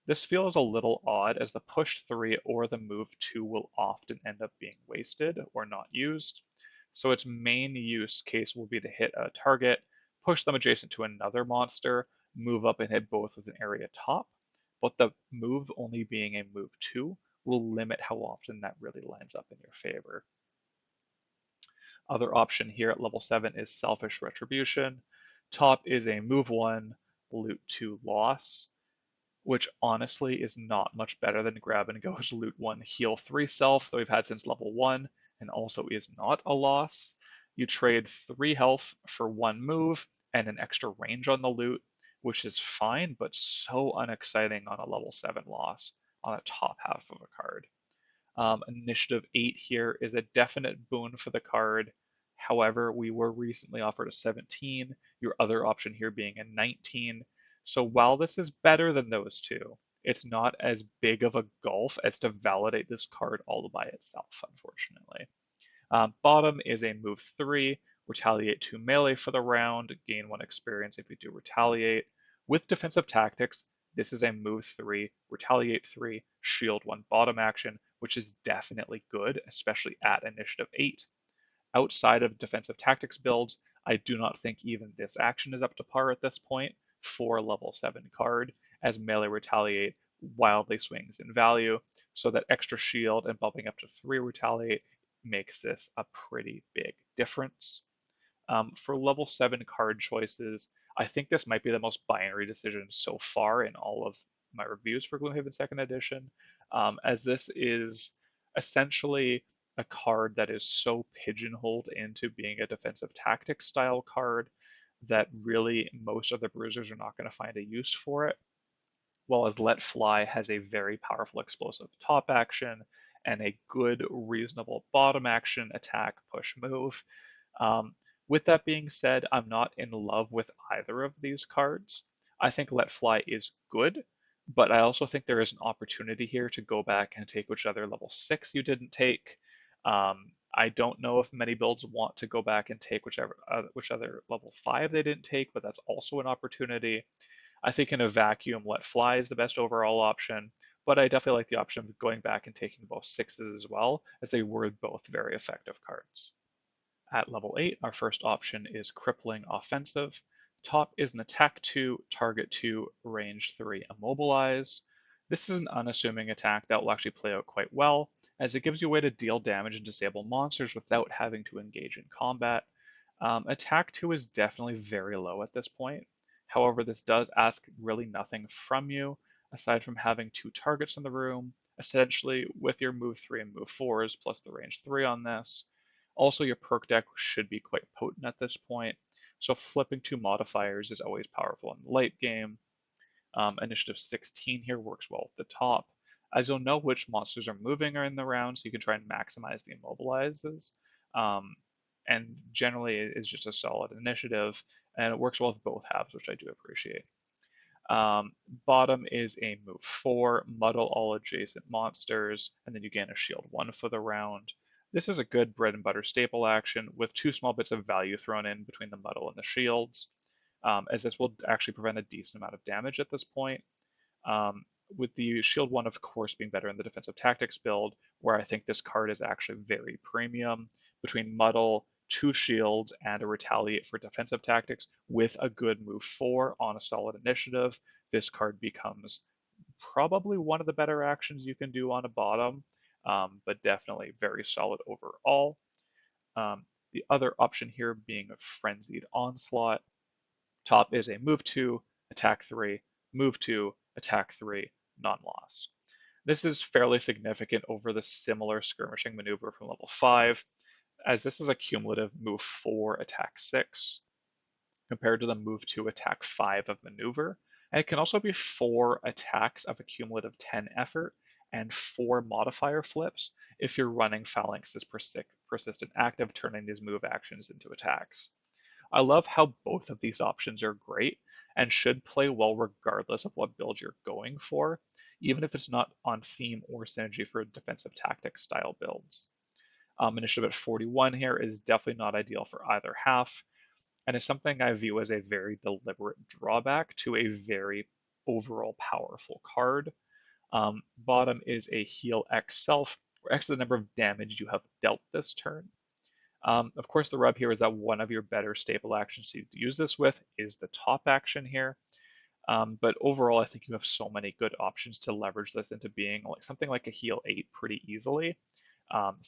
This feels a little odd as the push 3 or the move 2 will often end up being wasted or not used. So its main use case will be to hit a target, push them adjacent to another monster, move up and hit both with an area top, but the move only being a move 2 will limit how often that really lines up in your favor. Other option here at level 7 is Selfish Retribution. Top is a move 1, loot 2 loss, which honestly is not much better than Grab and Go's loot 1 heal 3 self that we've had since level 1, and also is not a loss. You trade 3 health for 1 move and an extra range on the loot, which is fine, but so unexciting on a level 7 loss on the top half of a card. Initiative 8 here is a definite boon for the card. However, we were recently offered a 17, your other option here being a 19. So while this is better than those two, it's not as big of a gulf as to validate this card all by itself, unfortunately. Bottom is a move 3, retaliate 2 melee for the round, gain 1 experience if you do retaliate. With defensive tactics, this is a move 3, retaliate 3, shield 1 bottom action, which is definitely good, especially at initiative 8. Outside of defensive tactics builds, I do not think even this action is up to par at this point for a level 7 card, as melee retaliate wildly swings in value, so that extra shield and bumping up to 3 retaliate makes this a pretty big difference. For level 7 card choices, I think this might be the most binary decision so far in all of my reviews for Gloomhaven 2nd Edition, as this is essentially a card that is so pigeonholed into being a defensive tactics style card that really most of the bruisers are not going to find a use for it. While as Let Fly has a very powerful explosive top action and a good, reasonable bottom action attack push move. Um, with that being said, I'm not in love with either of these cards. I think Let Fly is good, but I also think there is an opportunity here to go back and take which other level 6 you didn't take. I don't know if many builds want to go back and take which other level 5 they didn't take, but that's also an opportunity. I think in a vacuum, Let Fly is the best overall option, but I definitely like the option of going back and taking both 6s as well, as they were both very effective cards. At level 8, our first option is Crippling Offensive. Top is an attack 2, target 2, range 3, immobilized. This is an unassuming attack that will actually play out quite well, as it gives you a way to deal damage and disable monsters without having to engage in combat. Attack 2 is definitely very low at this point. However, this does ask really nothing from you, aside from having 2 targets in the room, essentially with your move 3 and move 4s, plus the range 3 on this. Also, your perk deck should be quite potent at this point, so flipping 2 modifiers is always powerful in the late game. Initiative 16 here works well at the top, as you'll know which monsters are moving in the round, so you can try and maximize the immobilizes. And generally, it's just a solid initiative, and it works well with both halves, which I do appreciate. Bottom is a move 4, muddle all adjacent monsters, and then you gain a shield 1 for the round. This is a good bread and butter staple action with 2 small bits of value thrown in between the muddle and the shields. as this will actually prevent a decent amount of damage at this point. Um, with the Shield 1, of course, being better in the Defensive Tactics build, where I think this card is actually very premium. Between Muddle, 2 shields, and a Retaliate for Defensive Tactics, with a good move 4 on a solid initiative, this card becomes probably one of the better actions you can do on a bottom, but definitely very solid overall. The other option here being Frenzied Onslaught. Top is a move 2, attack 3, move 2, attack 3, non-loss. This is fairly significant over the similar skirmishing maneuver from level 5, as this is a cumulative move 4, attack 6, compared to the move 2, attack 5 of maneuver. And it can also be 4 attacks of a cumulative 10 effort and 4 modifier flips if you're running Phalanx's persistent active, turning these move actions into attacks. I love how both of these options are great and should play well regardless of what build you're going for, even if it's not on theme or synergy for defensive tactics style builds. Initiative at 41 here is definitely not ideal for either half, and is something I view as a very deliberate drawback to a very overall powerful card. Bottom is a heal X self, where X is the number of damage you have dealt this turn. Of course, the rub here is that one of your better staple actions to use this with is the top action here. But overall, I think you have so many good options to leverage this into being like something like a heal 8 pretty easily.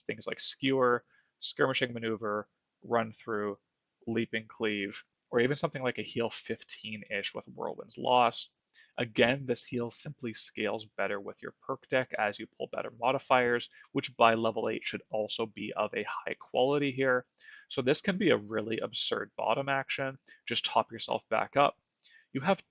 Things like Skewer, Skirmishing Maneuver, Run Through, Leaping Cleave, or even something like a heal 15-ish with Whirlwind's Loss. Again, this heal simply scales better with your perk deck as you pull better modifiers, which by level 8 should also be of a high quality here. So this can be a really absurd bottom action. Just top yourself back up. You have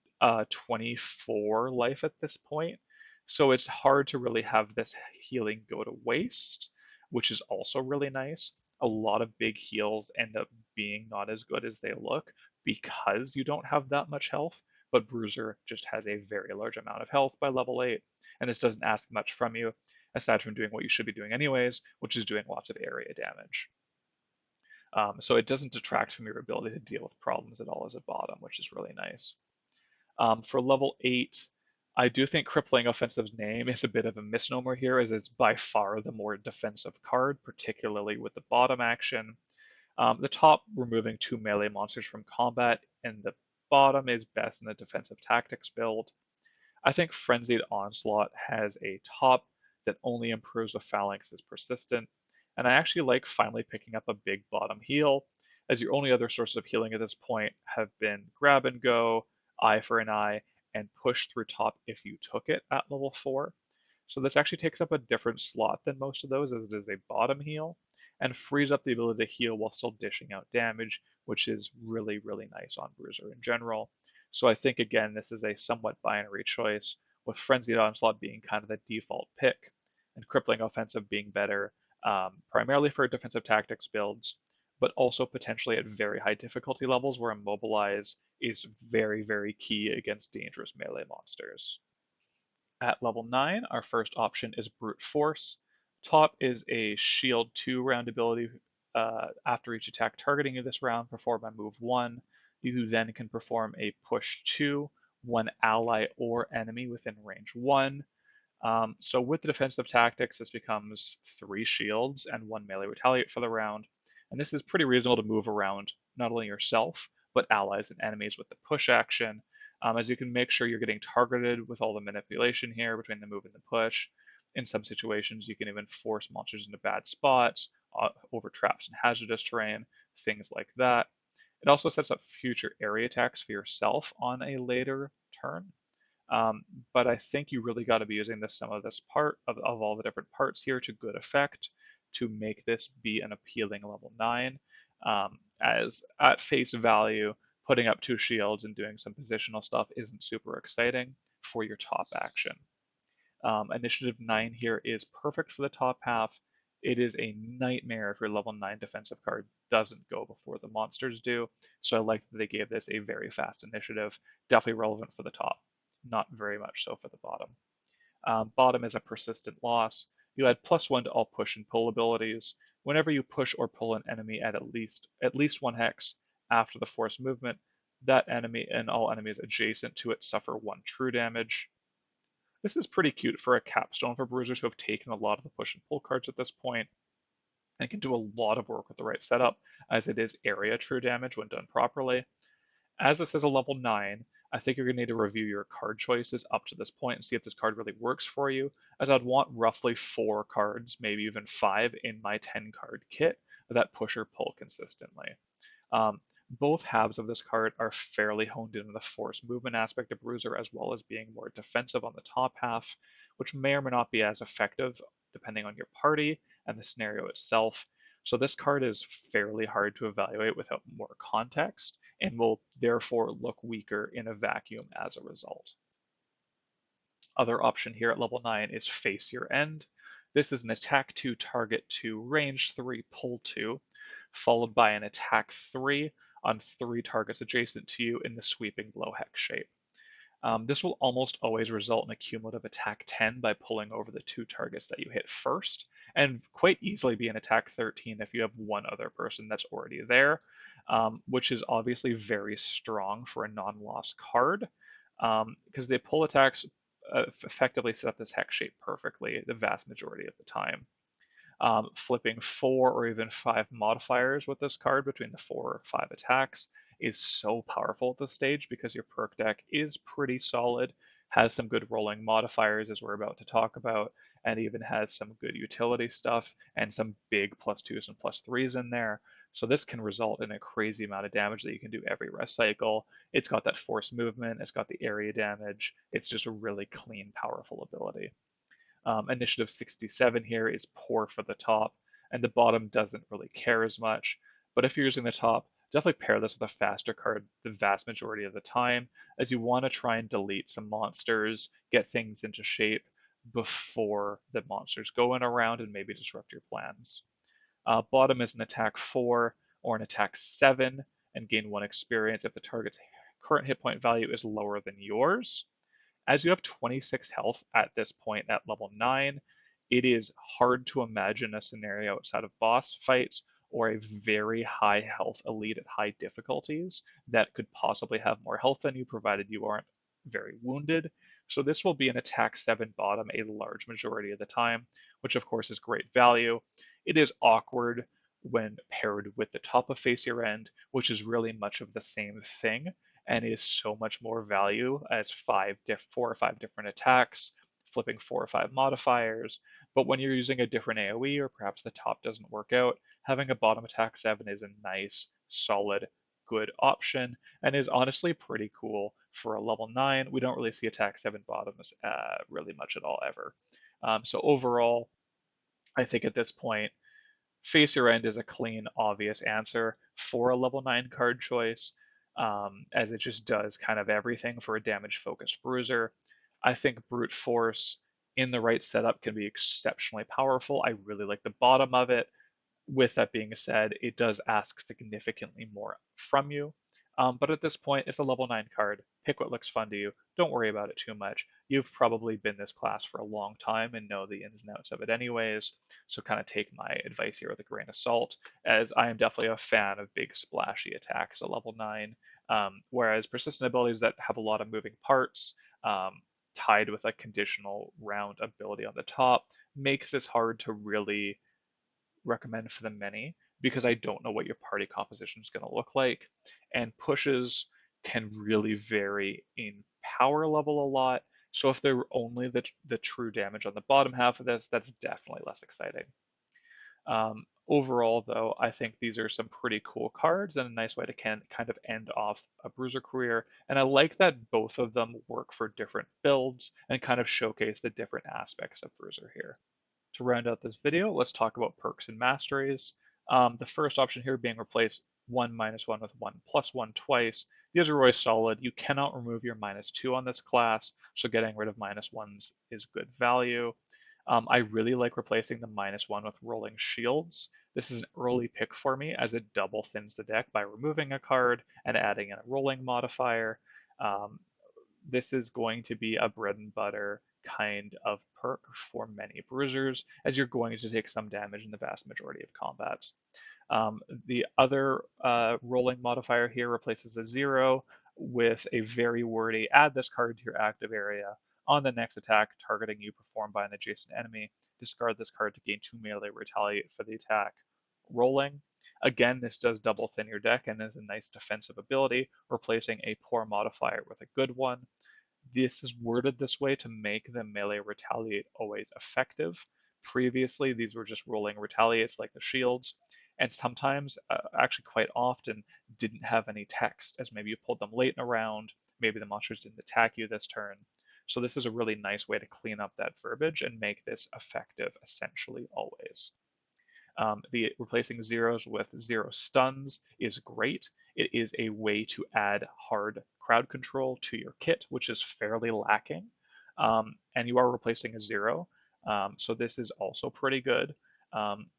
24 life at this point, so it's hard to really have this healing go to waste, which is also really nice. A lot of big heals end up being not as good as they look because you don't have that much health, but Bruiser just has a very large amount of health by level 8, and this doesn't ask much from you, aside from doing what you should be doing anyways, which is doing lots of area damage. So it doesn't detract from your ability to deal with problems at all as a bottom, which is really nice. For level 8, I do think Crippling Offensive's name is a bit of a misnomer here, as it's by far the more defensive card, particularly with the bottom action. The top, removing 2 melee monsters from combat, and the bottom is best in the defensive tactics build. I think Frenzied Onslaught has a top that only improves with Phalanx is persistent, and I actually like finally picking up a big bottom heal, as your only other sources of healing at this point have been Grab and Go, Eye for an Eye, and Push through top if you took it at level 4. So this actually takes up a different slot than most of those, as it is a bottom heal, and frees up the ability to heal while still dishing out damage, which is really, really nice on Bruiser in general. So I think, again, this is a somewhat binary choice, with Frenzied Onslaught being kind of the default pick, and Crippling Offensive being better, primarily for defensive tactics builds, but also potentially at very high difficulty levels where Immobilize is very, very key against dangerous melee monsters. At level 9, our first option is Brute Force. Top is a Shield 2 round ability. After each attack targeting you this round, perform a move 1. You then can perform a Push 2, one ally or enemy within range 1. So with the defensive tactics, this becomes 3 shields and 1 melee retaliate for the round. And this is pretty reasonable to move around not only yourself, but allies and enemies with the push action, as you can make sure you're getting targeted with all the manipulation here between the move and the push. In some situations, you can even force monsters into bad spots, over traps and hazardous terrain, things like that. It also sets up future area attacks for yourself on a later turn. But I think you really got to be using this some of this part of all the different parts here to good effect to make this be an appealing level 9. As at face value, putting up 2 shields and doing some positional stuff isn't super exciting for your top action. Initiative 9 here is perfect for the top half. It is a nightmare if your level 9 defensive card doesn't go before the monsters do, so I like that they gave this a very fast initiative. Definitely relevant for the top, not very much so for the bottom. Bottom is a persistent loss. You add +1 to all push and pull abilities. Whenever you push or pull an enemy at least 1 hex after the force movement, That enemy and all enemies adjacent to it suffer 1 true damage. This is pretty cute for a capstone for Bruisers who have taken a lot of the push and pull cards at this point and can do a lot of work with the right setup, as it is area true damage when done properly. As this is a level 9, I think you're going to need to review your card choices up to this point and see if this card really works for you, as I'd want roughly 4 cards, maybe even 5 in my 10 card kit that push or pull consistently. Both halves of this card are fairly honed in on the force movement aspect of Bruiser, as well as being more defensive on the top half, which may or may not be as effective depending on your party and the scenario itself. So this card is fairly hard to evaluate without more context, and will therefore look weaker in a vacuum as a result. Other option here at level 9 is Face Your End. This is an attack 2, target 2, range 3, pull 2, followed by an attack 3 on 3 targets adjacent to you in the sweeping blow hex shape. This will almost always result in a cumulative attack 10 by pulling over the 2 targets that you hit first, and quite easily be an attack 13 if you have one other person that's already there, which is obviously very strong for a non-loss card, because the pull attacks effectively set up this hex shape perfectly the vast majority of the time. Flipping 4 or even 5 modifiers with this card between the 4 or 5 attacks is so powerful at this stage because your perk deck is pretty solid, has some good rolling modifiers as we're about to talk about, and even has some good utility stuff and some big +2s and +3s in there. So this can result in a crazy amount of damage that you can do every rest cycle. It's got that force movement, it's got the area damage, it's just a really clean, powerful ability. Initiative 67 here is poor for the top, and the bottom doesn't really care as much. But if you're using the top, definitely pair this with a faster card the vast majority of the time, as you want to try and delete some monsters, get things into shape before the monsters go in around and maybe disrupt your plans. Bottom is an attack 4 or an attack 7 and gain 1 experience if the target's current hit point value is lower than yours. As you have 26 health at this point at level 9, it is hard to imagine a scenario outside of boss fights or a very high health elite at high difficulties that could possibly have more health than you, provided you aren't very wounded. So this will be an attack 7 bottom a large majority of the time, which of course is great value. It is awkward when paired with the top of Face Your End, which is really much of the same thing and is so much more value as 4 or 5 different attacks, flipping 4 or 5 modifiers. But when you're using a different AoE or perhaps the top doesn't work out, having a bottom attack 7 is a nice, solid, good option and is honestly pretty cool for a level 9. We don't really see attack 7 bottoms really much at all ever. So overall, I think at this point, Face Your End is a clean, obvious answer for a level 9 card choice, as it just does kind of everything for a damage-focused Bruiser. I think Brute Force in the right setup can be exceptionally powerful. I really like the bottom of it. With that being said, it does ask significantly more from you. But at this point, it's a level 9 card. Pick what looks fun to you. Don't worry about it too much. You've probably been this class for a long time and know the ins and outs of it anyways, so kind of take my advice here with a grain of salt, as I am definitely a fan of big splashy attacks at level 9, whereas persistent abilities that have a lot of moving parts, tied with a conditional round ability on the top, makes this hard to really recommend for the many, because I don't know what your party composition is going to look like. And pushes can really vary in power level a lot. So if they're only the true damage on the bottom half of this, that's definitely less exciting. Overall, though, I think these are some pretty cool cards and a nice way to kind of end off a Bruiser career. And I like that both of them work for different builds and kind of showcase the different aspects of Bruiser here. To round out this video, let's talk about perks and masteries. The first option here being replace 1 -1 with 1 +1 twice. These are always solid. You cannot remove your -2 on this class, so getting rid of -1s is good value. I really like replacing the -1 with rolling shields. This is an early pick for me as it double thins the deck by removing a card and adding in a rolling modifier. This is going to be a bread and butter kind of perk for many bruisers, as you're going to take some damage in the vast majority of combats. The other rolling modifier here replaces a 0 with a very wordy add this card to your active area. On the next attack targeting you performed by an adjacent enemy, discard this card to gain 2 melee retaliate for the attack. Rolling. Again, this does double thin your deck and is a nice defensive ability, replacing a poor modifier with a good one. This is worded this way to make the melee retaliate always effective. Previously, these were just rolling retaliates like the shields, and sometimes, actually quite often, didn't have any text, as maybe you pulled them late in a round, maybe the monsters didn't attack you this turn. So this is a really nice way to clean up that verbiage and make this effective essentially always. The replacing zeros with 0 stuns is great. It is a way to add hard crowd control to your kit, which is fairly lacking. And you are replacing a 0. So this is also pretty good.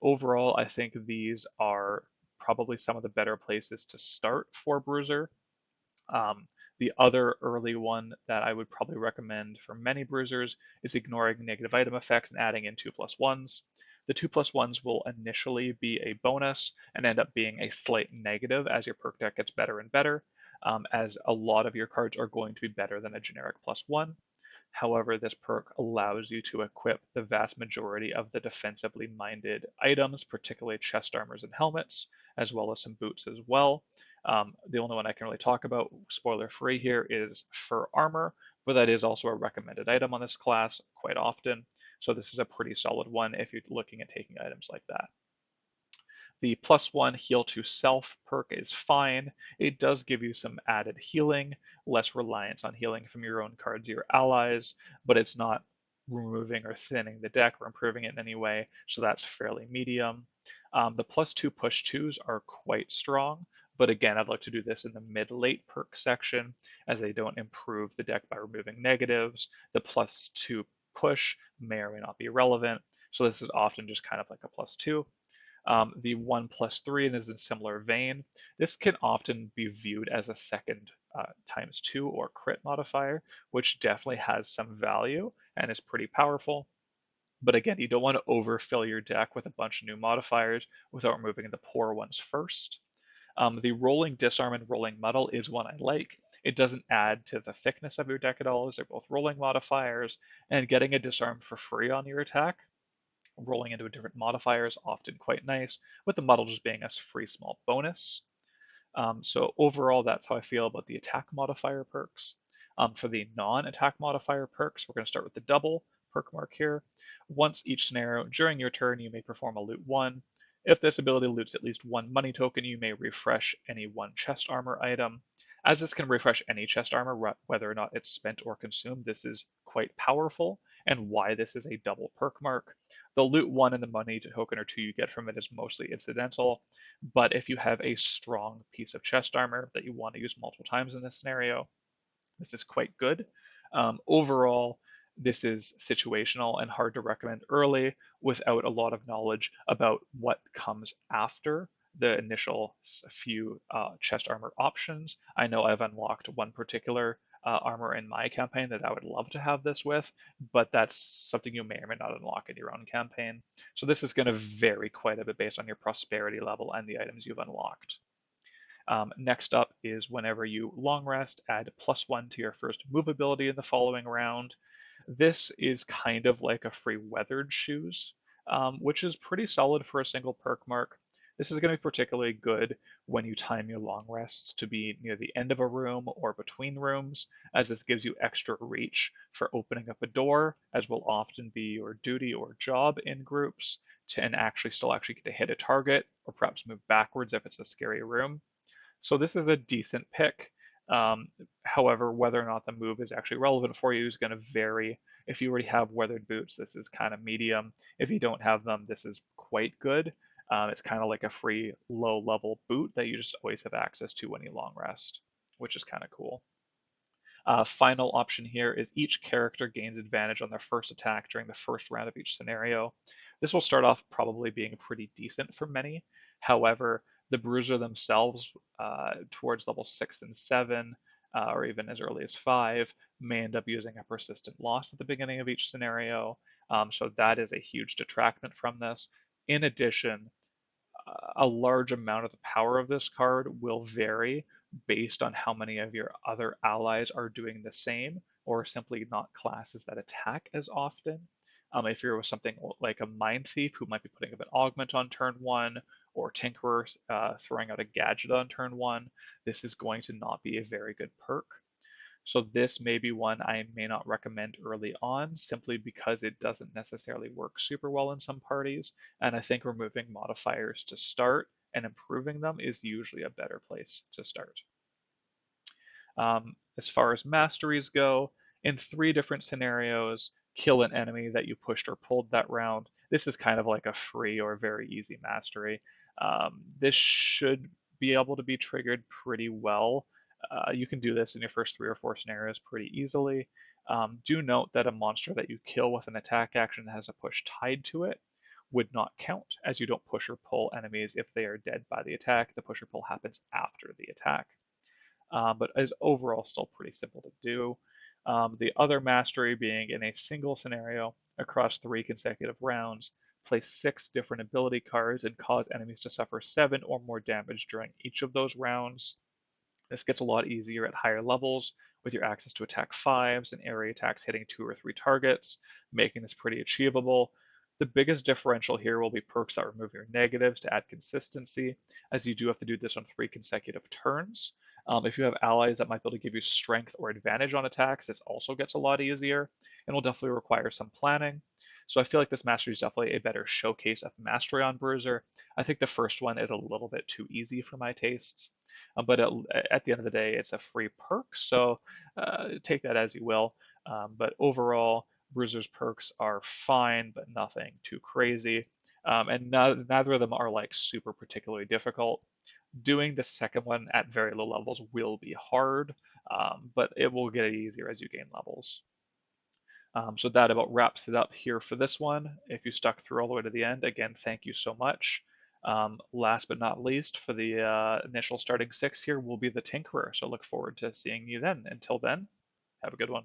Overall, I think these are probably some of the better places to start for Bruiser. The other early one that I would probably recommend for many bruisers is ignoring negative item effects and adding in 2+1s. The 2+1s will initially be a bonus and end up being a slight negative as your perk deck gets better and better, as a lot of your cards are going to be better than a generic +1. However, this perk allows you to equip the vast majority of the defensively minded items, particularly chest armors and helmets, as well as some boots as well. The only one I can really talk about, spoiler free here, is fur armor, but that is also a recommended item on this class quite often. So this is a pretty solid one if you're looking at taking items like that. The +1 heal to self perk is fine. It does give you some added healing, less reliance on healing from your own cards or your allies, but it's not removing or thinning the deck or improving it in any way, so that's fairly medium. The +2 push 2s are quite strong, but again, I'd like to do this in the mid-late perk section, as they don't improve the deck by removing negatives. The +2 push may or may not be relevant, so this is often just kind of like a +2. The 1+3 and is in similar vein. This can often be viewed as a second ×2 or crit modifier, which definitely has some value and is pretty powerful. But again, you don't want to overfill your deck with a bunch of new modifiers without removing the poor ones first. The rolling disarm and rolling muddle is one I like. It doesn't add to the thickness of your deck at all, as they're both rolling modifiers, and getting a disarm for free on your attack, rolling into a different modifier, is often quite nice, with the muddle just being a free small bonus. So overall, that's how I feel about the attack modifier perks. For the non-attack modifier perks, we're going to start with the double perk mark here. Once each scenario during your turn, you may perform a loot 1. If this ability loots at least 1 money token, you may refresh any 1 chest armor item. As this can refresh any chest armor, whether or not it's spent or consumed, this is quite powerful, and why this is a double perk mark. The loot 1 and the money token or 2 you get from it is mostly incidental, but if you have a strong piece of chest armor that you want to use multiple times in this scenario, this is quite good. Overall, this is situational and hard to recommend early without a lot of knowledge about what comes after the initial few chest armor options. I know I've unlocked one particular armor in my campaign that I would love to have this with, but that's something you may or may not unlock in your own campaign. So this is going to vary quite a bit based on your prosperity level and the items you've unlocked. Next up is whenever you long rest, add +1 to your first move ability in the following round. This is kind of like a free weathered shoes, which is pretty solid for a single perk mark. This is going to be particularly good when you time your long rests to be near the end of a room or between rooms, as this gives you extra reach for opening up a door, as will often be your duty or job in groups, and still get to hit a target, or perhaps move backwards if it's a scary room. So this is a decent pick. However, whether or not the move is actually relevant for you is going to vary. If you already have weathered boots, this is kind of medium. If you don't have them, this is quite good. It's kind of like a free low-level boot that you just always have access to when you long rest, which is kind of cool. Final option here is each character gains advantage on their first attack during the first round of each scenario. This will start off probably being pretty decent for many. However, the Bruiser themselves, towards level 6 and 7, or even as early as 5, may end up using a persistent loss at the beginning of each scenario. So that is a huge detractment from this. In addition, a large amount of the power of this card will vary based on how many of your other allies are doing the same or simply not classes that attack as often. If you're with something like a Mind Thief who might be putting up an augment on turn 1 or Tinkerer throwing out a gadget on turn 1, this is going to not be a very good perk. So this may be one I may not recommend early on simply because it doesn't necessarily work super well in some parties. And I think removing modifiers to start and improving them is usually a better place to start. As far as masteries go, in 3 different scenarios, kill an enemy that you pushed or pulled that round. This is kind of like a free or very easy mastery. This should be able to be triggered pretty well. You can do this in your first 3 or 4 scenarios pretty easily. Do note that a monster that you kill with an attack action that has a push tied to it would not count, as you don't push or pull enemies if they are dead by the attack. The push or pull happens after the attack. But is overall still pretty simple to do. The other mastery being in a single scenario across 3 consecutive rounds, play 6 different ability cards and cause enemies to suffer 7 or more damage during each of those rounds. This gets a lot easier at higher levels with your access to attack 5s and area attacks hitting 2 or 3 targets, making this pretty achievable. The biggest differential here will be perks that remove your negatives to add consistency, as you do have to do this on 3 consecutive turns. If you have allies that might be able to give you strength or advantage on attacks, this also gets a lot easier and will definitely require some planning. So I feel like this mastery is definitely a better showcase of mastery on Bruiser. I think the first one is a little bit too easy for my tastes, but at the end of the day, it's a free perk, so take that as you will. But overall, Bruiser's perks are fine, but nothing too crazy. And neither of them are like super particularly difficult. Doing the second one at very low levels will be hard, but it will get easier as you gain levels. So that about wraps it up here for this one. If you stuck through all the way to the end, again, thank you so much. Last but not least, for the initial starting 6 here will be the Tinkerer. So look forward to seeing you then. Until then, have a good one.